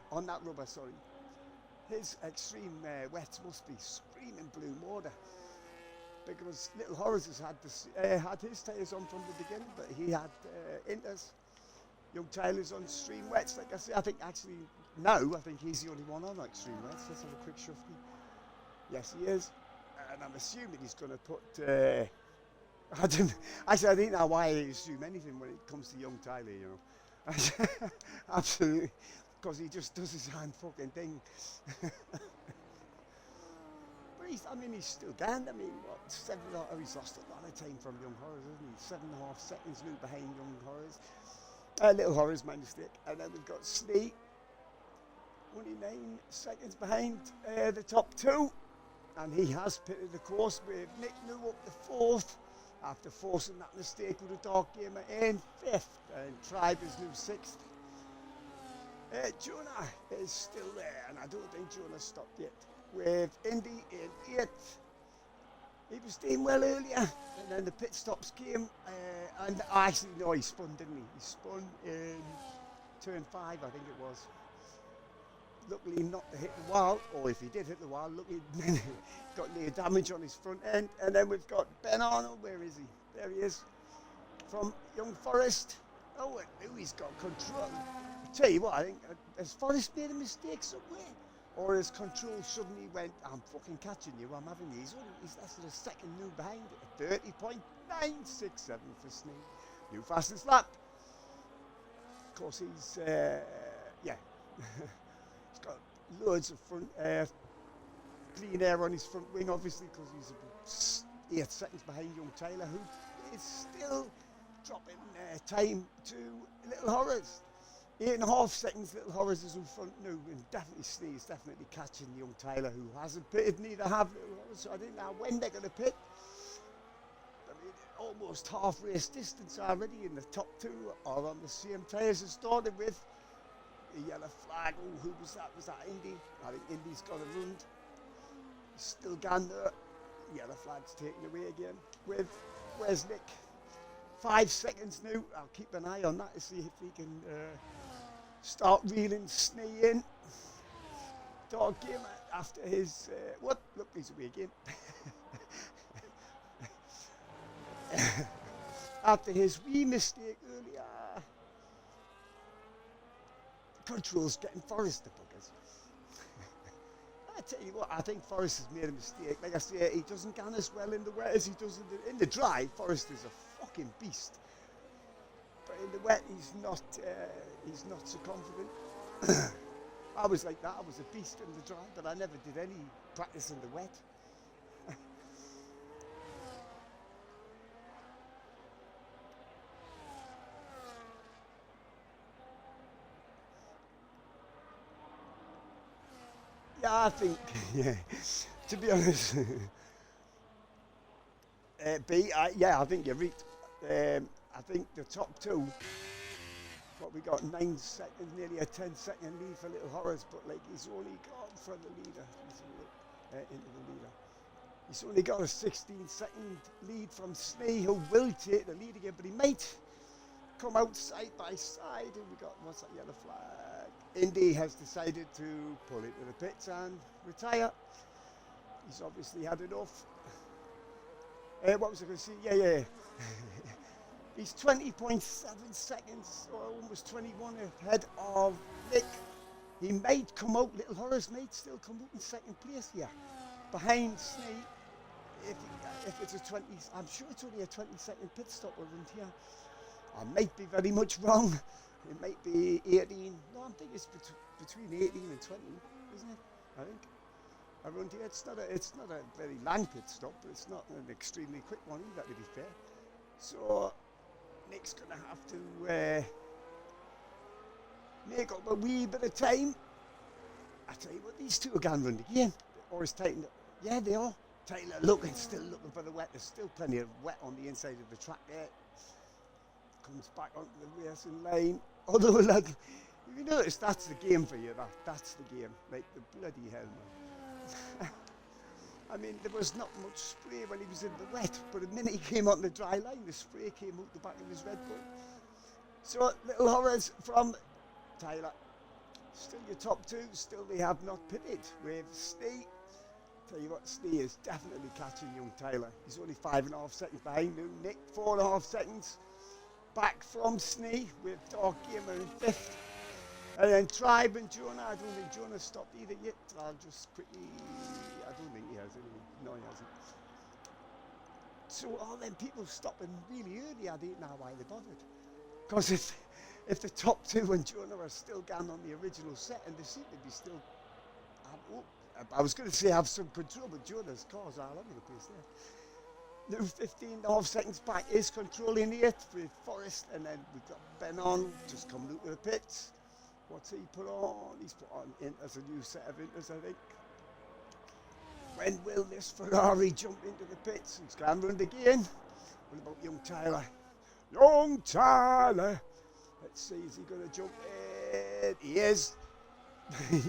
[SPEAKER 1] sorry. his extreme wets must be screaming blue water, because Little Horace has had his tyres on from the beginning, but he had Inters, young Taylor's on extreme wets. Like I say, I think actually now I think he's the only one on extreme wets. Let's have a quick shuffle. Yes, he is, and I'm assuming he's going to put. I don't know why I assume anything when it comes to young Tyler, you know. Absolutely, because he just does his own fucking thing. But he's still going. I mean, what, he's lost a lot of time from young Horace, hasn't he? 7.5 seconds new behind young Horace. Little Horace, my mistake. And then we've got Snee, only 9 seconds behind the top two. And he has pitted the course with Nick New up the 4th after forcing that mistake with a dark gamer in 5th, and Tribe is new 6th. Jonah is still there, and I don't think Jonah stopped yet, with Indy in 8th. He was doing well earlier, and then the pit stops came, and actually no, he spun, didn't he? He spun in turn 5, I think it was. Luckily not to hit the wall, or if he did hit the wall, luckily got near damage on his front end. And then we've got Ben Arnold, where is he? There he is, from Young Forest. Oh, and Louis got control. I tell you what, I think, has Forest made a mistake somewhere? Or has control suddenly went, I'm fucking catching you, I'm having you. He's less than a second new behind it, 30.967 for Snee. New fastest lap. Of course, he's, yeah. He's got loads of front clean air on his front wing, obviously, because he's about 8 seconds behind young Taylor, who is still dropping time to Little Horace. 8.5 seconds Little Horace is in front now, and definitely Snee is definitely catching young Taylor, who hasn't pitted, neither have Little Horace, so I don't know when they're going to pit. I mean, almost half race distance already, and the top two are on the same tyres as started with. The yellow flag, oh, who was that? Was that Indy? I think Indy's got a run. Still gone there. Yellow flag's taken away again. Where's Nick? 5 seconds now. I'll keep an eye on that to see if he can start reeling Snee in. Dog game after his, what? Look, he's away again. After his wee mistake earlier. Control's getting Forrest the buggers. I tell you what, I think Forrest has made a mistake. Like I say, he doesn't gun as well in the wet as he does in the dry. Forrest is a fucking beast. But in the wet, he's not so confident. I was like that. I was a beast in the dry, but I never did any practice in the wet. Yeah, I think, yeah, to be honest, I think you're right. I think the top two, what we got 9 seconds, nearly a 10-second lead for Little Horace, but like he's only got for the leader, into the leader. He's only got a 16-second lead from Snee, who will take the lead again, but he might come out side by side. And we got, what's that yellow flag? Indy has decided to pull into the pits and retire. He's obviously had enough. What was I going to say? Yeah. He's 20.7 seconds, or almost 21 ahead of Nick. He might come out, Little Horace might still come out in second place here. Behind Snee, if it's a 20, I'm sure it's only a 20-second pit stop around here. I might be very much wrong. It might be 18. No, I think it's between 18 and 20, isn't it? I think. Around here, it's not a very long pit stop, but it's not an extremely quick one either, to be fair. So Nick's going to have to make up a wee bit of time. I tell you what, these two are going round again. Or is tightened up. Yeah, they are. Taylor still looking for the wet. There's still plenty of wet on the inside of the track there. Comes back onto the racing lane. Although, like, if you notice, that's the game for you. That's the game. Like, the bloody hell, man. I mean, there was not much spray when he was in the wet, but the minute he came on the dry line, the spray came out the back of his Red Bull. So, Little Horace from Tyler. Still your top two, still they have not pitted. With Snee, tell you what, Snee is definitely catching young Tyler. He's only 5.5 seconds behind new Nick, 4.5 seconds back from Snee with Dark Gamer in 5th. And then Tribe and Jonah, I don't think Jonah stopped either yet. I'll just quickly, I don't think he has anyway. No, he hasn't. So all them people stopping really early, I didn't know why they bothered. Because if the top two and Jonah are still going on the original set, and they seem to be still, I was going to say have some control, but Jonah's car's all over the place there. New 15.5 seconds back is controlling it with Forrest, and then we've got Ben on, just coming out of the pits. What's he put on? He's put on inters, a new set of inters, I think. When will this Ferrari jump into the pits? He's going round again. What about young Tyler? Young Tyler! Let's see, is he going to jump in? He is.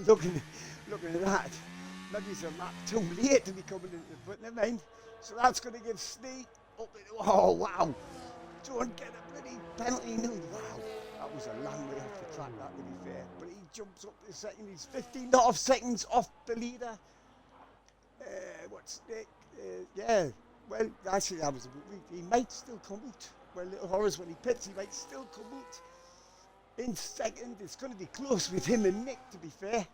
[SPEAKER 1] looking at that. Maybe he's a lap too late to be coming into the pit, never mind. So that's going to give Snee up into, oh wow. Don't get a bloody penalty, no. Wow. That was a long way off the track, that, to be fair. But he jumps up to second. He's 15.5 seconds off the leader. What's Nick? Yeah, well, actually, that was a good week. He might still come out. Well, Little Horace, when he pits, he might still come out in second. It's going to be close with him and Nick, to be fair.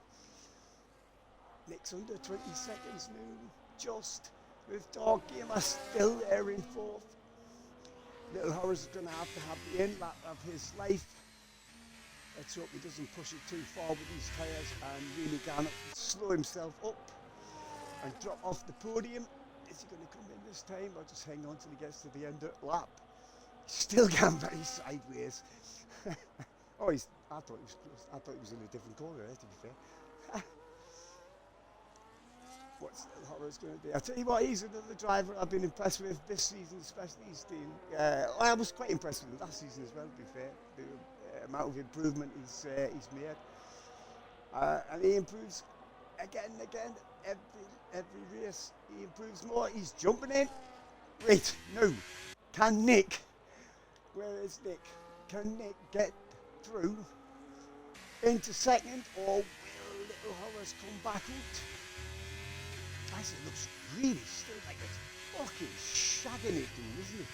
[SPEAKER 1] Nick's under 20 seconds now, just with Dark Gamer still there in 4th. Little Horace is going to have the end lap of his life. Let's hope he doesn't push it too far with these tyres and really can slow himself up and drop off the podium. Is he going to come in this time or just hang on till he gets to the end of the lap? He's still going very sideways. Oh, I thought he was close. I thought he was in a different corner, to be fair. What's Little Horace going to do? I'll tell you what, he's another driver I've been impressed with this season, especially. I was quite impressed with him last season as well, to be fair. The amount of improvement he's made. And he improves again and again. Every race he improves more. He's jumping in. Wait, no. Can Nick, where is Nick? Can Nick get through into second, or will Little Horace come back out? Guys, it looks really still like it's fucking shagging it, dude, isn't it?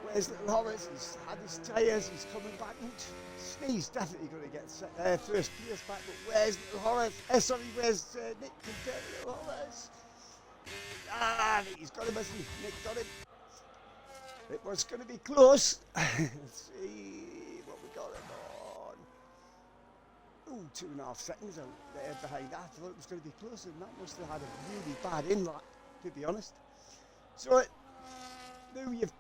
[SPEAKER 1] Where's Little Horace? He's had his tyres, he's coming back out. Snee's definitely going to get first place back, but where's Little Horace? Where's Nick compared to Little Horace? Ah, he's got him, hasn't he? Nick got him. It was going to be close. Let's see what we got him on. Ooh, 2.5 seconds out there behind that. I thought it was going to be closer, and that must have had a really bad in-lap, to be honest. So, now you've...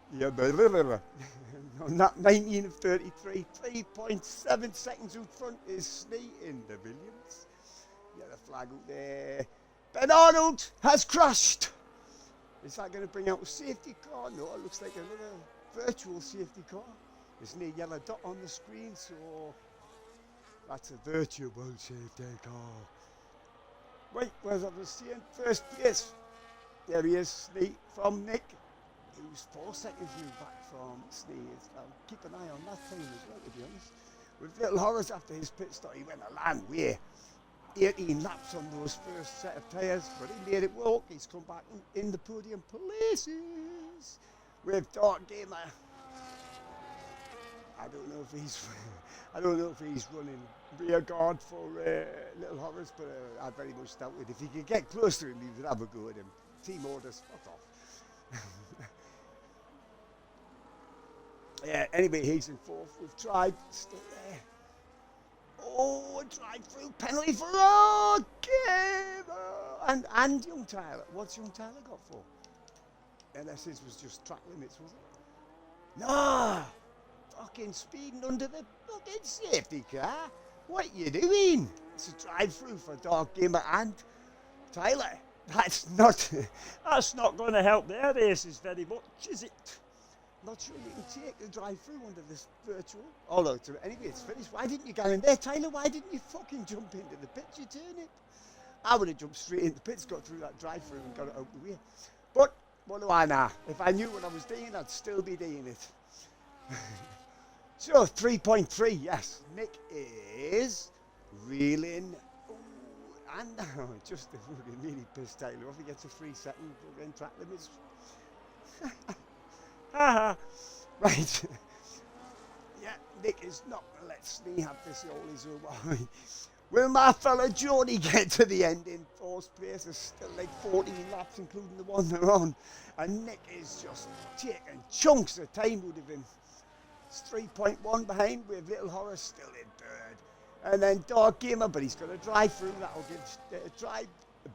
[SPEAKER 1] on that 19 of 33, 3.7 seconds out front is Snee in the Williams. Yeah, the flag out there. Ben Arnold has crashed. Is that going to bring out a safety car? No, it looks like another virtual safety car. There's no yellow dot on the screen, so that's a virtual safety car. Wait, where's I was seeing first place? There he is, Snee from Nick. He was 4 seconds back from Snee. I'll keep an eye on that time as well, to be honest. With Little Horace after his pit stop, he went a long way. 18 laps on those first set of tyres, but he made it work. He's come back in the podium places with Dark Gamer. I don't know if he's running rear guard for Little Horace, but I very much doubt it. If he could get close to him, he would have a go at him. Team orders, fuck off. Yeah, anyway, he's in 4th. We've tried, still there. Oh, drive-through penalty for Gamer and young Tyler. What's young Tyler got for? Unless his was just track limits, was it? No! Fucking speeding under the fucking safety car. What you doing? It's a drive-through for Dark Gamer and Tyler. That's not going to help their races very much, is it? Not sure you can take the drive-through under this virtual. Oh no, anyway, it's finished. Why didn't you go in there, Tyler? Why didn't you fucking jump into the pits? You turn it. I would have jumped straight into the pits, got through that drive-through and got it out the way. But what do I know? If I knew what I was doing, I'd still be doing it. So 3.3, yes. Nick is reeling. And just the fucking really pissed Taylor off. He gets a 3-second fucking track limits. Right. Yeah, Nick is not going to let Snee have this all his own way. Will my fella Geordie get to the end in fourth place? There's still like 14 laps, including the one they're on. And Nick is just taking chunks of time out of him. It's 3.1 behind with Little Horace still in third. And then Dark Gamer, but he's got to drive through. That'll give drive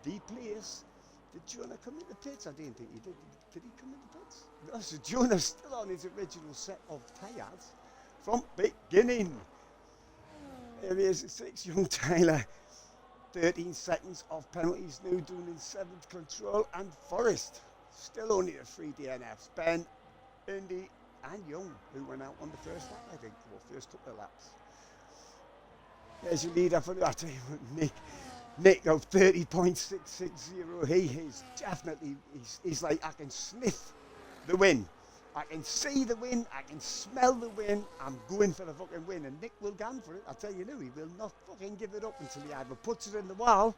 [SPEAKER 1] B place. Did Jonah come in the pits? I didn't think he did. Did he come in the pits? No, so Jonah's still on his original set of tyres from beginning. Here he is at 6, Young Taylor. 13 seconds of penalties now doing in 7th control. And Forrest, still only at 3 DNFs. Ben, Indy, and Young, who went out on the first lap, I think, or first couple of laps. There's your leader for that team, Nick of 30.660. He is definitely, he's like, I can sniff the win. I can see the win, I can smell the win, I'm going for the fucking win. And Nick will gun for it, I'll tell you now, he will not fucking give it up until he either puts it in the wall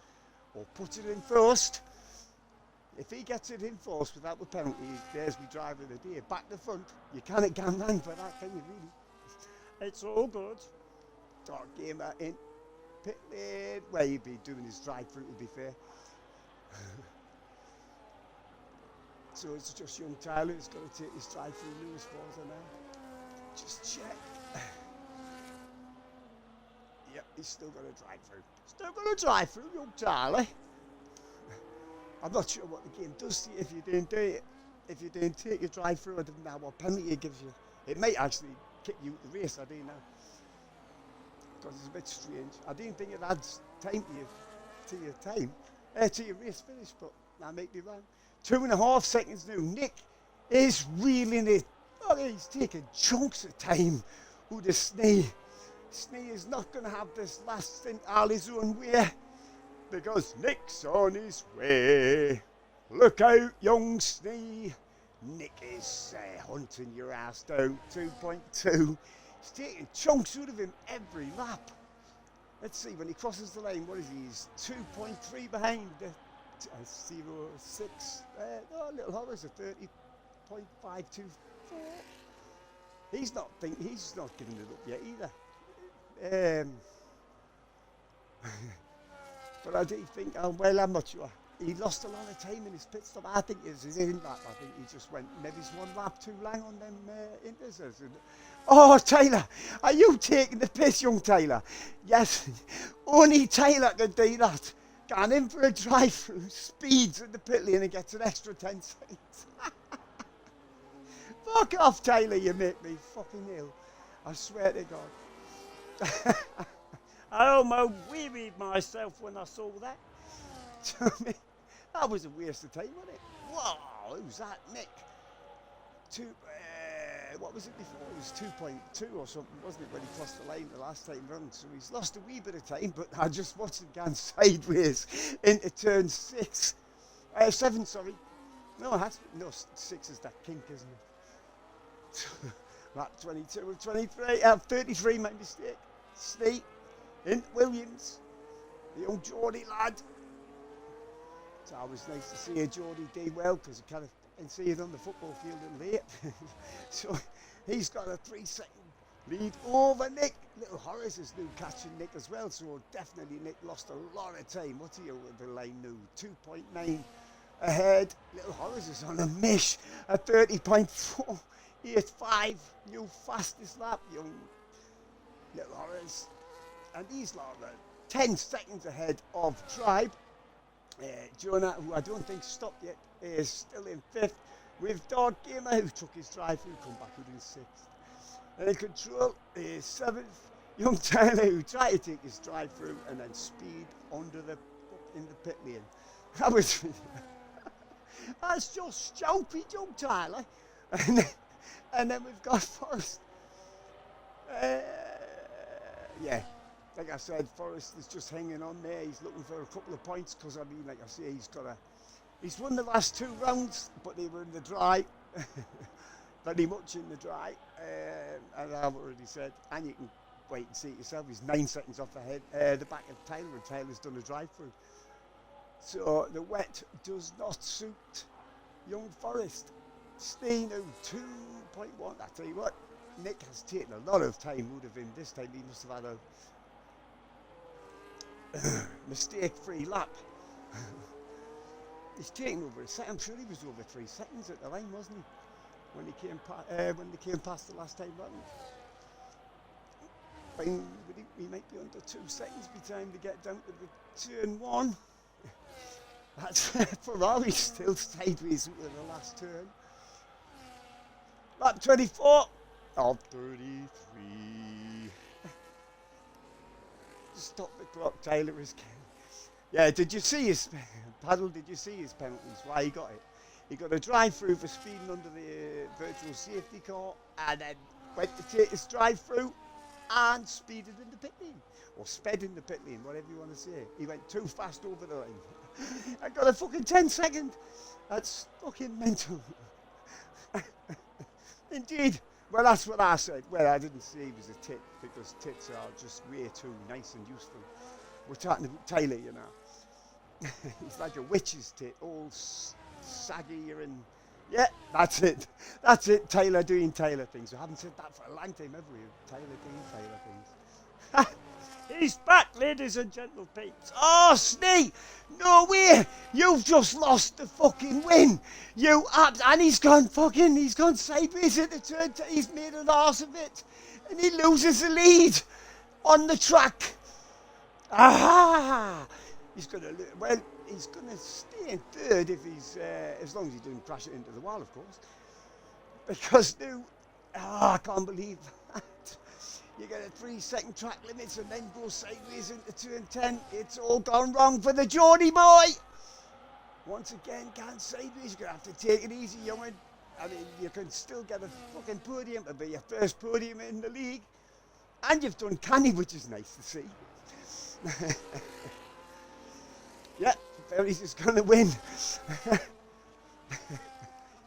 [SPEAKER 1] or puts it in first. If he gets it in first without the penalty, there's me driver of the day. Back to front, you can't gun wrong for that, can you really? It's all good. Dark Gamer in pit lane, where he'd be doing his drive-through, to be fair. So it's just Young Tyler who's got to take his drive-through Lewis Falls now. Just check. Yep, he's still got to drive through. Still got to drive through, Young Tyler. I'm not sure what the game does to you if you didn't do it. If you didn't take your drive-through, I don't know what penalty it gives you. It may actually kick you out the race, I don't know. Because it's a bit strange. I didn't think it adds time to your time, to your race finish, but I might be wrong. 2.5 seconds now. Nick is reeling it. Oh, he's taking chunks of time with the Snee. Snee is not going to have this last stint all his own way, because Nick's on his way. Look out, Young Snee. Nick is hunting your ass down. 2.2. He's taking chunks out of him every lap. Let's see, when he crosses the lane, what is he? He's 2.3 behind. 0.6. Little Horace at 30.524. He's not giving it up yet either. But I do think, well, I'm not sure. He lost a lot of time in his pit stop. I think it's his in lap. I think he just went maybe one lap too long on them intercepts. Oh, Taylor, are you taking the piss, Young Taylor? Yes, only Taylor can do that. Gone in for a drive-through, speeds in the pit lane and gets an extra 10 seconds. Fuck off, Taylor, you make me fucking ill. I swear to God. I almost wearied myself when I saw that. That was a waste of time, wasn't it? Whoa, who's that? Nick. What was it before? It was 2.2 or something, wasn't it, when he crossed the line the last time round? So he's lost a wee bit of time, but I just watched him going sideways into turn 7, sorry. No, 6 is that kink, isn't it? Lap 22 of 23, 33, my mistake. Snee, in Williams, the old Geordie lad. It's always nice to see a Geordie do well, because you kind of and see it on the football field in late. So he's got a 3-second lead over Nick. Little Horace is now catching Nick as well, so definitely Nick lost a lot of time. What's he over the line now? 2.9 ahead. Little Horace is on a mish at 30.4. 8.5, new fastest lap, young Little Horace. And these lot are 10 seconds ahead of Tribe. Jonah, who I don't think stopped yet, is still in 5th, with Dark Gamer, who took his drive through, come back out in 6th. And in control is 7th, Young Tyler, who tried to take his drive through and then speed in the pit lane. That was that's just stupid, Young Tyler. And then we've got Forrest. Yeah. Like I said, Forrest is just hanging on there. He's looking for a couple of points because, I mean, like I say, he's won the last 2 rounds, but they were in the dry. Very much in the dry. And I've already said, and you can wait and see it yourself. He's 9 seconds off the back of Taylor, and Taylor's done a drive-through. So the wet does not suit Young Forest. Steno 2.1. I tell you what, Nick has taken a lot of time out of him. This time he must have had a mistake-free lap. He's taken over a second. I'm sure he was over 3 seconds at the line, wasn't he? When they came past the last time round. He might be under 2 seconds by the time they get down to the turn 1. That's Ferrari still sideways into the last turn. Lap 24 of 33. Stop the clock, Taylor is. Yeah, did you see his paddle? Did you see his penalties? Why he got it? He got a drive-through for speeding under the virtual safety car, and then went to take his drive-through and speeded in the pit lane, or sped in the pit lane, whatever you want to say. He went too fast over the line. I got a fucking 10-second. That's fucking mental. Indeed. Well, that's what I said. Well, I didn't say he was a tit, because tits are just way too nice and useful. We're talking about Taylor, you know. He's like a witch's tit, all saggy and... Yeah, that's it. That's it, Taylor doing Taylor things. We haven't said that for a long time, have we? Taylor doing Taylor things. He's back, ladies and gentlemen. Oh, Snee! No way! You've just lost the fucking win! And he's gone sideways at the turn. He's made an arse of it. And he loses the lead on the track. Aha! He's going to stay in third if he's, as long as he doesn't crash it into the wall, of course. Because I can't believe that. You get a 3-second track limits and then go sideways into turn 10. It's all gone wrong for the Geordie boy. Once again, can't sideways. You're going to have to take it easy, young'un. I mean, you can still get a fucking podium. It'll be your first podium in the league. And you've done canny, which is nice to see. Yeah, Ferry's is going to win.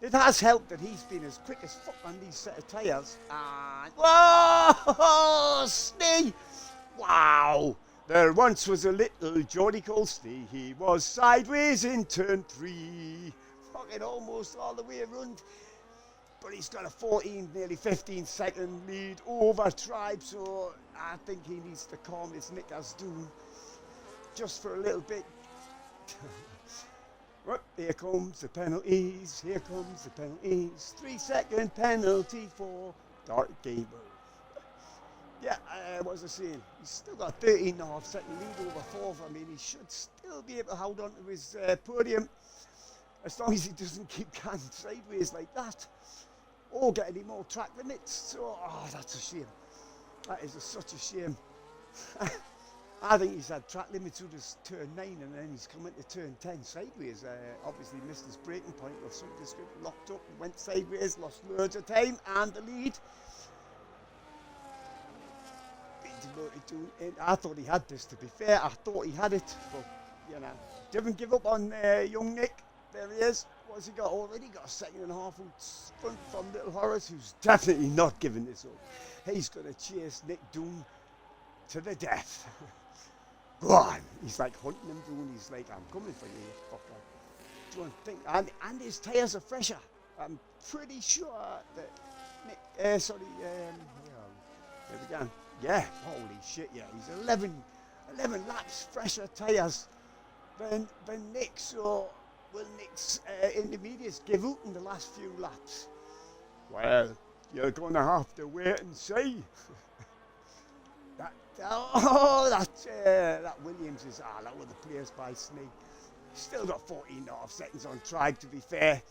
[SPEAKER 1] It has helped that he's been as quick as fuck on these set of tyres. And whoa, Snee! Wow! There once was a little Geordie called Snee. He was sideways in turn 3. Fucking almost all the way around. But he's got a 14, nearly 15-second lead over Tribe. So I think he needs to calm his knickers down just for a little bit. Well, here comes the penalties, here comes the penalties. 3-second penalty for Dark Gable. Yeah, what was I saying? He's still got 13.5-second lead over fourth. I mean, he should still be able to hold on to his podium as long as he doesn't keep going sideways like that or get any more track limits. So, that's a shame. That is such a shame. I think he's had track limits through his turn 9 and then he's come into turn 10 sideways. Obviously missed his braking point or something, locked up and went sideways, lost loads of time and the lead. I thought he had this, to be fair. I thought he had it, but, you know, didn't give up on young Nick. There he is. What's he got already? Got a 2.5 seconds out front from Little Horace, who's definitely not giving this up. He's going to chase Nick down to the death. Go on. He's like hunting him down. He's like, I'm coming for you, fucker. Do you think? And his tyres are fresher. I'm pretty sure that Nick, there we go. Yeah, holy shit, yeah. He's 11 laps fresher tyres than Nick. So will Nick's intermediates give out in the last few laps? Well, you're going to have to wait and see. That Williams is, that was the place by Snee. Still got 14.5 seconds on Tribe, to be fair.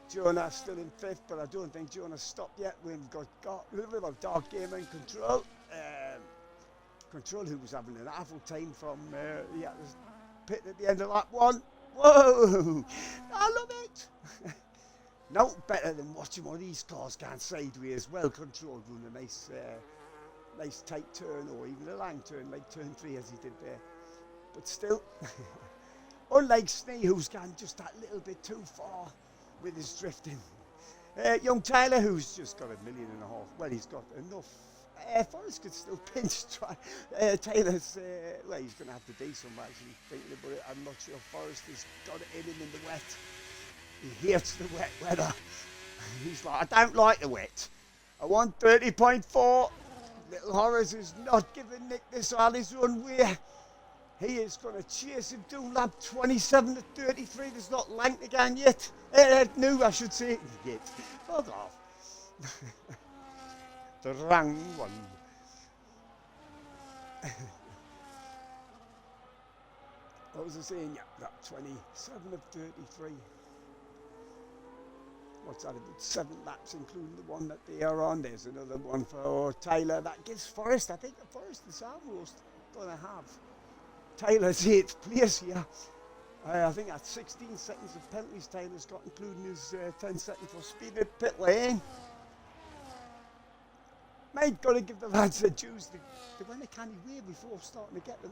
[SPEAKER 1] Jonah still in 5th, but I don't think Jonah's stopped yet. We've got a little bit of Dark Game in Control. Control, who was having an awful time from the pit at the end of lap 1. Whoa! I love it! No better than watching one of these cars going sideways, well controlled, with a nice tight turn, or even a long turn like turn 3 as he did there. But still, unlike Snee, who's gone just that little bit too far with his drifting. Young Tyler, who's just got 1.5 million. Well, he's got enough Forrest could still pinch Taylor's. Well, he's going to have to do some actually thinking about it. I'm not sure Forrest has got it in him in the wet. He hates the wet weather. He's like, I don't like the wet. I want 30.4. Little Horace is not giving Nick this on his own way. He is going to chase him to lap 27 to 33. There's not length again yet. No, I should say yet. Fuck off. The wrong one. What was I saying? Yeah, that 27 of 33. What's that, about 7 laps, including the one that they are on. There's another one for Taylor. That gives Forrest, I think Forrest is almost going to have Taylor's 8th place here. I think that's 16 seconds of penalties Taylor's got, including his 10 seconds for speed at pit lane. Mate, got to give the lads their dues. They went a canny way before starting to get them.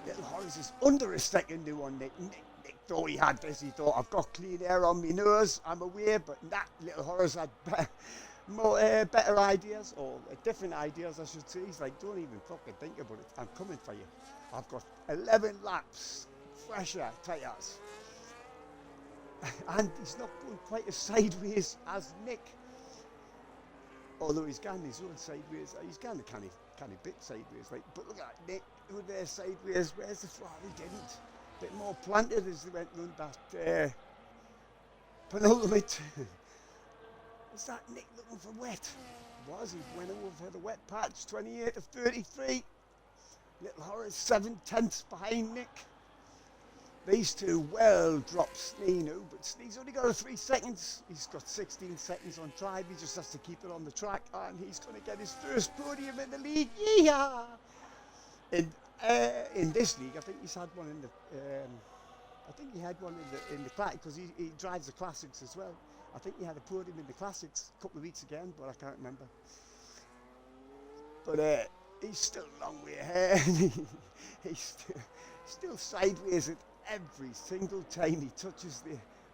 [SPEAKER 1] Little Horace is under a second new on Nick. Nick thought he had this. He thought, I've got clean air on my nose. I'm aware, but that Little Horace had better ideas, or different ideas, I should say. He's like, don't even fucking think about it. I'm coming for you. I've got 11 laps, fresher tyres. And he's not going quite as sideways as Nick. Although he's gone his own sideways. He's gone a canny bit sideways. Like, but look at Nick, over there sideways. Where's the Ferrari? Didn't. A bit more planted as they went round that penultimate. Is that Nick looking for wet? Was he? Went over the wet patch, 28 of 33. Little Horace 7/10 behind Nick. These two well dropped Snee now, but Snee's only got 3 seconds. He's got 16 seconds on drive. He just has to keep it on the track, and he's going to get his first podium in the league. Yeah. In this league, I think he's had one in the. I think he had one in the classic because he drives the classics as well. I think he had a podium in the classics a couple of weeks again, but I can't remember. But he's still a long way ahead. He's still sideways at every single time he touches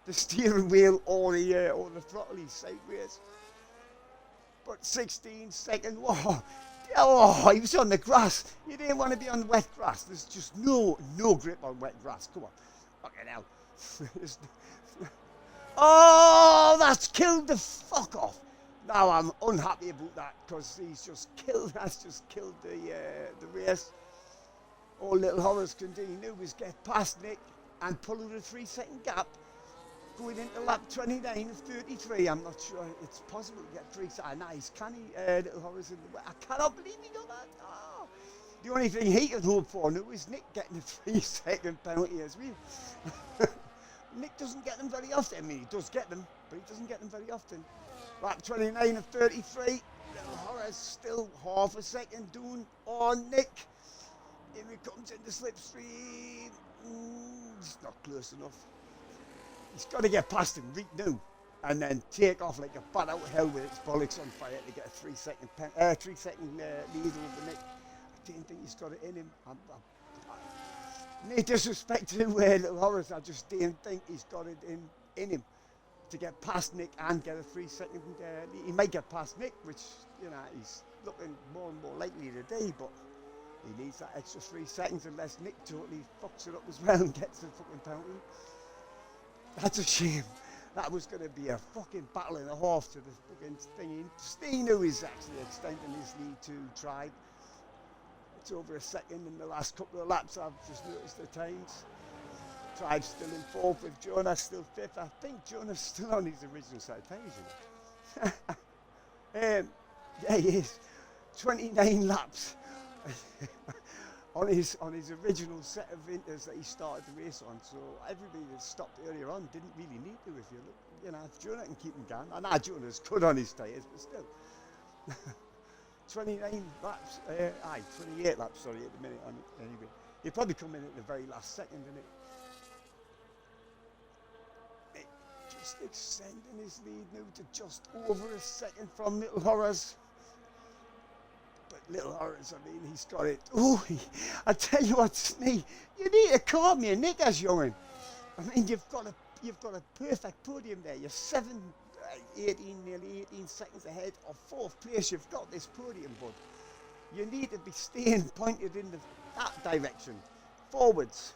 [SPEAKER 1] the steering wheel or the throttle. He's sideways. But 16 seconds. Whoa. Oh, he was on the grass. You didn't want to be on wet grass. There's just no grip on wet grass. Come on. Fucking hell. Oh, that's killed the fuck off. Now I'm unhappy about that because that's just killed the race. All Little Horace can do is get past Nick and pull out a 3-second gap going into lap 29 of 33. I'm not sure it's possible to get 3 seconds. Nice, canny Little Horace in the way. I cannot believe he done that. Oh. The only thing he can hope for now is Nick getting a 3-second penalty as well. Nick doesn't get them very often. I mean, he does get them, but he doesn't get them very often. Lap 29 of 33. Little Horace still half a second doing on Nick. Here he comes in the slipstream. It's not close enough. He's got to get past him right now and then take off like a bat out of hell with its bollocks on fire to get a 3-second lead over Nick. I don't think he's got it in him. No disrespect to Little Horace, I just don't think he's got it in him to get past Nick and get a 3-second lead. He might get past Nick, which, he's looking more and more likely today, but he needs that extra 3 seconds unless Nick totally fucks it up as well and gets the fucking penalty. That's a shame. That was going to be a fucking battle and a half to the fucking thing. Steno is actually extending his lead to Tribe. It's over a second in the last couple of laps. I've just noticed the times. Tribe's still in 4th with Jonah still 5th. I think Jonah's still on his original set of tires. Yeah, he is. 29 laps. on his original set of inters that he started the race on, so everybody that stopped earlier on didn't really need to. If you look, if Jonah can keep him going, I know Jonah's good on his tyres, but still, 29 laps, 28 laps, sorry, at the minute on it. Anyway, he'll probably come in at the very last second, innit? Just extending his lead now to just over a second from Little Horace. But Little Horace, I mean, he's got it. Oh, I tell you what, Snee, you need to call me a Nick as young'un. I mean, you've got a perfect podium there. You're 7 like 18, nearly 18 seconds ahead of fourth place. You've got this podium, bud. You need to be staying pointed in that direction, forwards,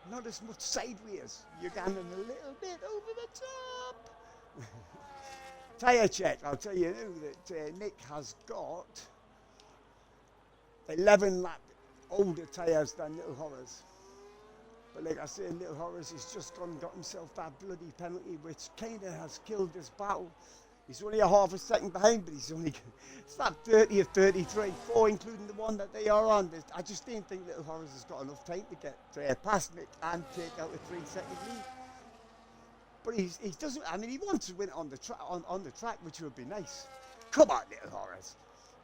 [SPEAKER 1] not as much sideways. You're going a little bit over the top. Tyre check, I'll tell you now that Nick has got 11 lap older tyres than Little Horrors. But like I say, Little Horrors has just gone and got himself that bloody penalty, which kind of has killed this battle. He's only a half a second behind, but it's that 30 or 33, 4 including the one that they are on. I just don't think Little Horrors has got enough time to get past Nick and take out a 3-second lead. But he doesn't, I mean, he wants to win on the track, which would be nice. Come on, Little Horrors.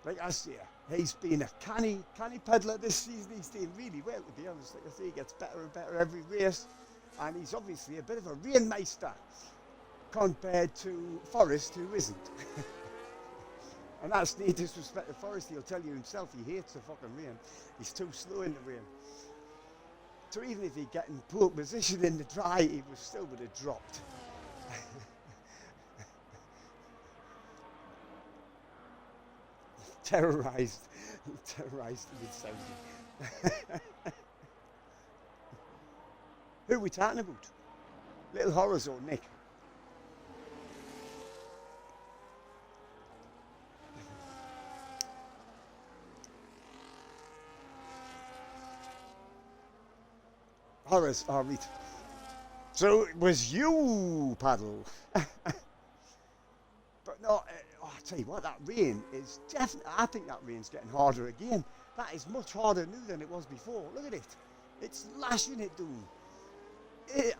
[SPEAKER 1] Like I say, he's been a canny peddler this season. He's doing really well, to be honest. Like I say, he gets better and better every race. And he's obviously a bit of a rainmeister compared to Forrest, who isn't. And that's no disrespect to Forrest. He'll tell you himself he hates the fucking rain. He's too slow in the rain. So even if he'd get in poor position in the dry, he still would have dropped. Terrorised the mid-Saudi. Who are we talking about? Little Horrors or Nick? Horrors, all right. So it was you, Paddle. But no, I'll tell you what, that rain is definitely, I think that rain's getting harder again. That is much harder now than it was before. Look at it. It's lashing it down.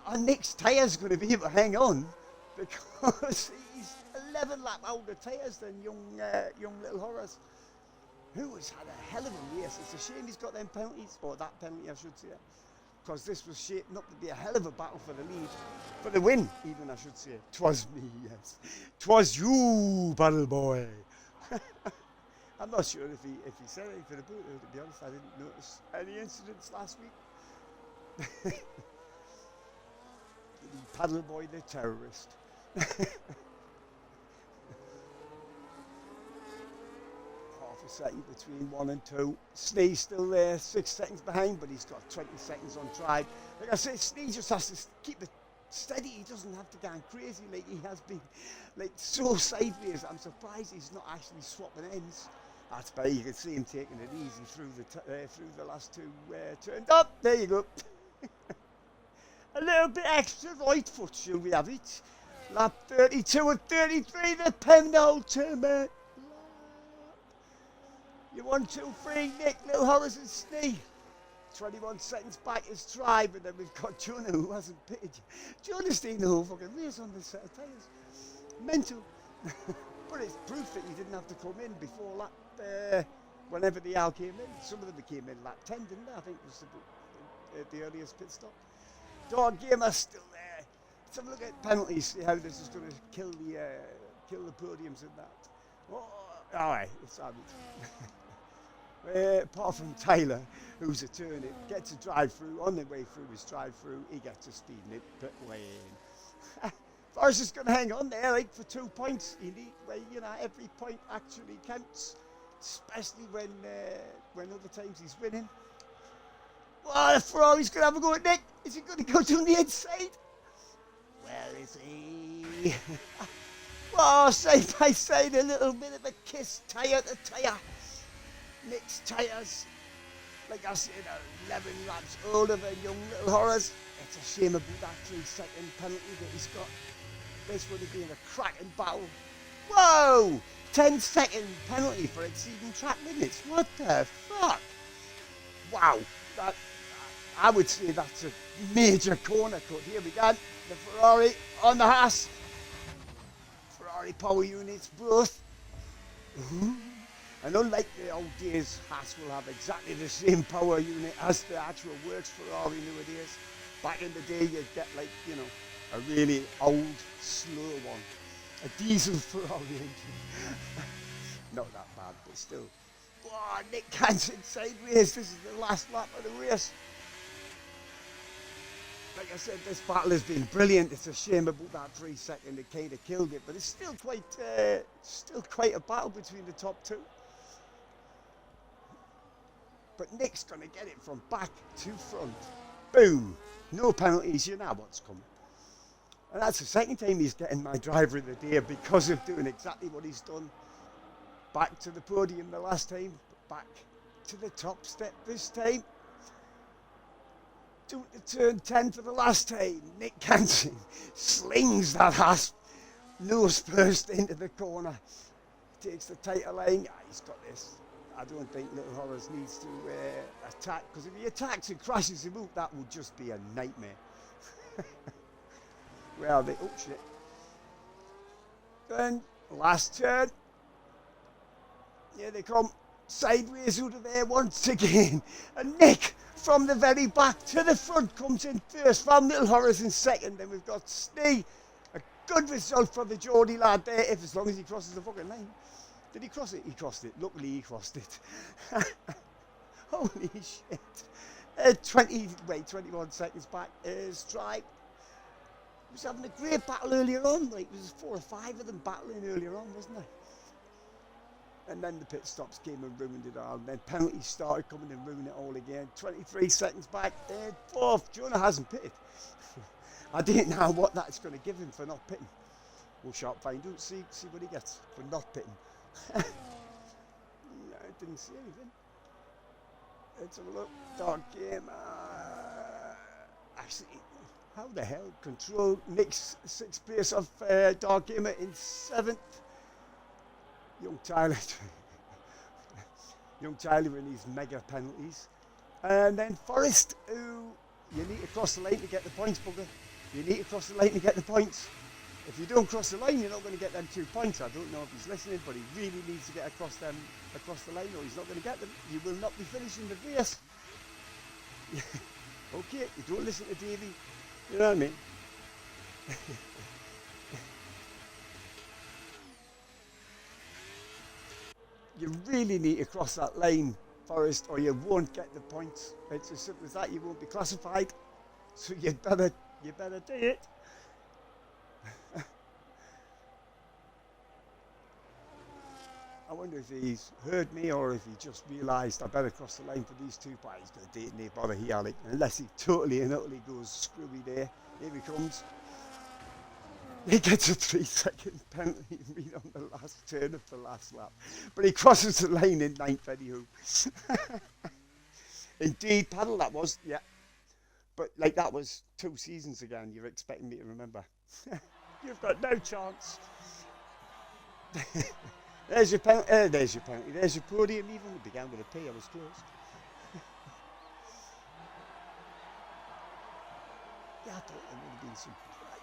[SPEAKER 1] And Nick's tyre's going to be able to hang on because he's 11 lap older tyres than young Little Horrors, who has had a hell of a race. It's a shame he's got them penalties, or that penalty I should say, because this was shaping up to be a hell of a battle for the lead, for the win even, I should say. 'Twas me, yes. 'Twas you, Battle Boy. I'm not sure if he said anything about it, to be honest. I didn't notice any incidents last week. The Paddle Boy, the terrorist. A second between 1 and 2. Snee's still there, 6 seconds behind, but he's got 20 seconds on drive. Like I say, Snee just has to keep it steady. He doesn't have to go crazy like he has been, like so sideways. I'm surprised he's not actually swapping ends. That's better. You can see him taking it easy through the last 2 turns. Up, there you go. A little bit extra right foot, shall we have it? Lap 32 and 33, the penultimate. You 1, 2, 3, Nick, Little Horrors and Snee. 21 seconds back is drive, and then we've got Jonah who hasn't pitted. Jonah's doing the whole fucking race on this set of tyres. Mental. But it's proof that you didn't have to come in before lap, whenever the owl came in. Some of them came in lap 10, didn't they? I think it was the earliest pit stop. Dog Gamer's still there. Let's have a look at penalties, see how this is going to kill the podiums and that. Oh, all right, it's on it. Apart from Taylor, who's a turn it, gets a drive-through. On the way through his drive-through, he gets a speeding it, pit lane. Forrest is going to hang on there, like, for 2 points. Every point actually counts, especially when other times he's winning. Well, the Ferrari's going to have a go at Nick. Is he going to go down the inside? Where is he? Oh, side by side, a little bit of a kiss, tyre to tyre. Nick's tyres, like I said, are 11 laps older than young Little Horrors. It's a shame about that 3-second penalty that he's got. This would have been a cracking battle. Whoa! 10-second penalty for exceeding track limits. What the fuck? Wow. I would say that's a major corner cut. Here we go. The Ferrari on the Haas. Ferrari power units both. And unlike the old days, Haas will have exactly the same power unit as the actual works Ferrari nowadays. Back in the day, you'd get a really old, slow one. A diesel Ferrari engine. Not that bad, but still. Oh, Nick Hansen sideways. This is the last lap of the race. Like I said, this battle has been brilliant. It's a shame about that 3 second that kind of killed it, but it's still quite a battle between the top two. But Nick's going to get it from back to front. Boom. No penalties. You know what's coming. And that's the second time he's getting my driver of the day because of doing exactly what he's done. Back to the podium the last time. Back to the top step this time. Doing the turn 10 for the last time. Nick Canting slings that ass nose first into the corner. Takes the tighter line. He's got this. I don't think Little Horrors needs to attack, because if he attacks and crashes him out, that would just be a nightmare. Well, oh shit. Then, last turn. Here they come. Sideways out of there once again. And Nick, from the very back to the front, comes in first. From Little Horrors in second. Then we've got Snee. A good result for the Geordie lad there, as long as he crosses the fucking line. Did he cross it? He crossed it. Luckily, he crossed it. Holy shit. 21 seconds back is Stripe. He was having a great battle earlier on. Like, there was 4 or 5 of them battling earlier on, wasn't there? And then the pit stops came and ruined it all. And then penalties started coming and ruined it all again. 23 seconds back. Fourth. Jonah hasn't pitted. I didn't know what that's going to give him for not pitting. We'll sharp find out. See what he gets for not pitting. No, I didn't see anything. Let's have a look. Dark game. Actually, how the hell? Control Nick's 6th place of Dark Gamer in 7th. Young Tyler. Young Tyler in his mega penalties. And then Forrest, who you need to cross the line to get the points, bugger. You need to cross the line to get the points. If you don't cross the line, you're not going to get them 2 points. I don't know if he's listening, but he really needs to get across the line, or he's not going to get them. You will not be finishing the race. Okay, you don't listen to Davey. You know what I mean? You really need to cross that line, Forrest, or you won't get the points. It's as simple as that. You won't be classified. So you better do it. I wonder if he's heard me or if he just realised I better cross the line for these 2 points. He's going to detonate bother here, like, unless he totally and utterly goes screwy there. Here he comes. He gets a 3-second penalty right on the last turn of the last lap. But he crosses the line in 9th anyhow. Indeed, paddle that was, yeah. But like that was 2 seasons ago and you're expecting me to remember. You've got no chance. There's your penalty. There's your penalty. There's your podium. Even it began with a P. I was close. Yeah, I thought there would have been some.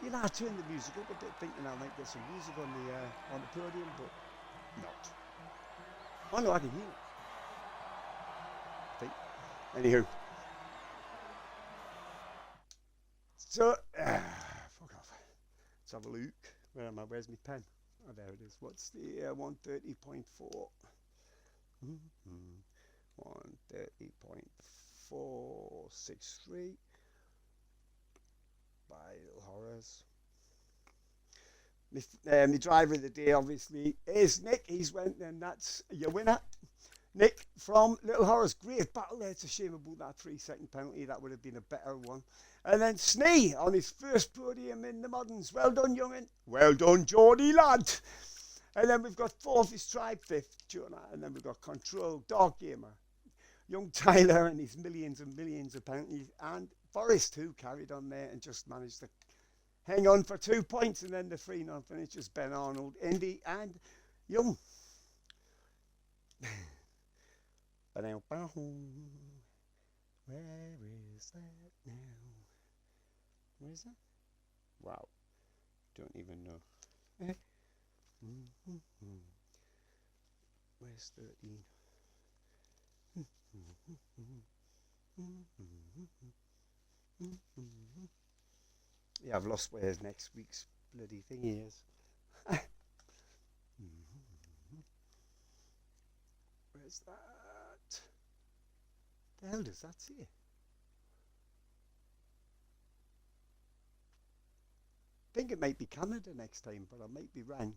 [SPEAKER 1] You know, I turned the music up a bit, thinking I might get some music on the podium, but not. Oh no, I can hear it. I think. Anywho. So, fuck off. Let's have a look. Where am I? Where's my pen? Oh, there it is. What's the 130.4? 130.463 by Little Horrors. My driver of the day, obviously, is Nick. He's went, and that's your winner. Nick from Little Horrors. Great battle there. It's a shame about that 3-second penalty. That would have been a better one. And then Snee on his first podium in the Moderns. Well done, young'un. Well done, Geordie lad. And then we've got 4th is Tribe, 5th, Jonah. And then we've got Control, Dark Gamer, Young Tyler and his millions and millions of penalties. And Forrest, who carried on there and just managed to hang on for 2 points. And then the 3-0 finish is Ben Arnold, Indy, and Young. Where is that now? Where is that? Wow. Don't even know. Where's 13? Yeah, I've lost where next week's bloody thing is. Where's that? The hell does that say? think it might be Canada next time, but I might be wrong.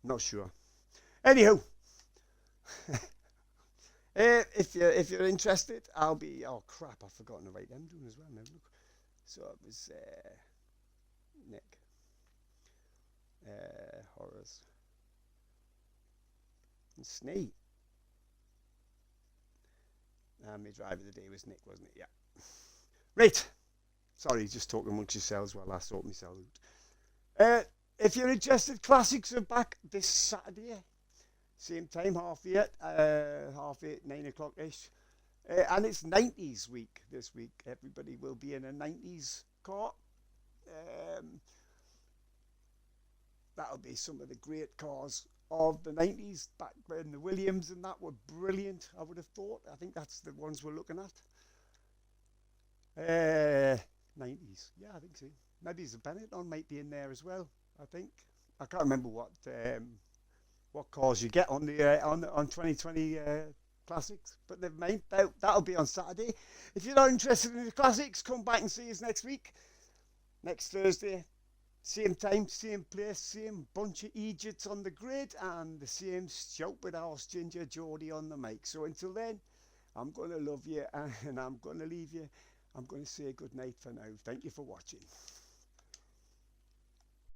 [SPEAKER 1] Not sure. Anywho, if you're interested, I'll be. Oh crap! I've forgotten to write them down as well. Now look. So it was Nick, Horace, and Snee. And my driver of the day was Nick, wasn't it? Yeah. Right. Sorry, just talking amongst yourselves while I sort myself out. If you're interested, classics are back this Saturday. Same time, half eight, 9 o'clock ish. And it's 90s week this week. Everybody will be in a 90s car. That'll be some of the great cars of the 90s, back when the Williams and that were brilliant, I would have thought. I think that's the ones we're looking at. 90s, yeah, I think so. Maybe the Benetton might be in there as well, I think. I can't remember what cars you get on the on 2020 classics, but never mind. That'll be on Saturday. If you're not interested in the classics, come back and see us next week, next Thursday. Same time, same place, same bunch of Egypts on the grid, and the same stupid house Ginger Geordie on the mic. So until then, I'm going to love you, and I'm going to leave you. I'm going to say good night for now. Thank you for watching.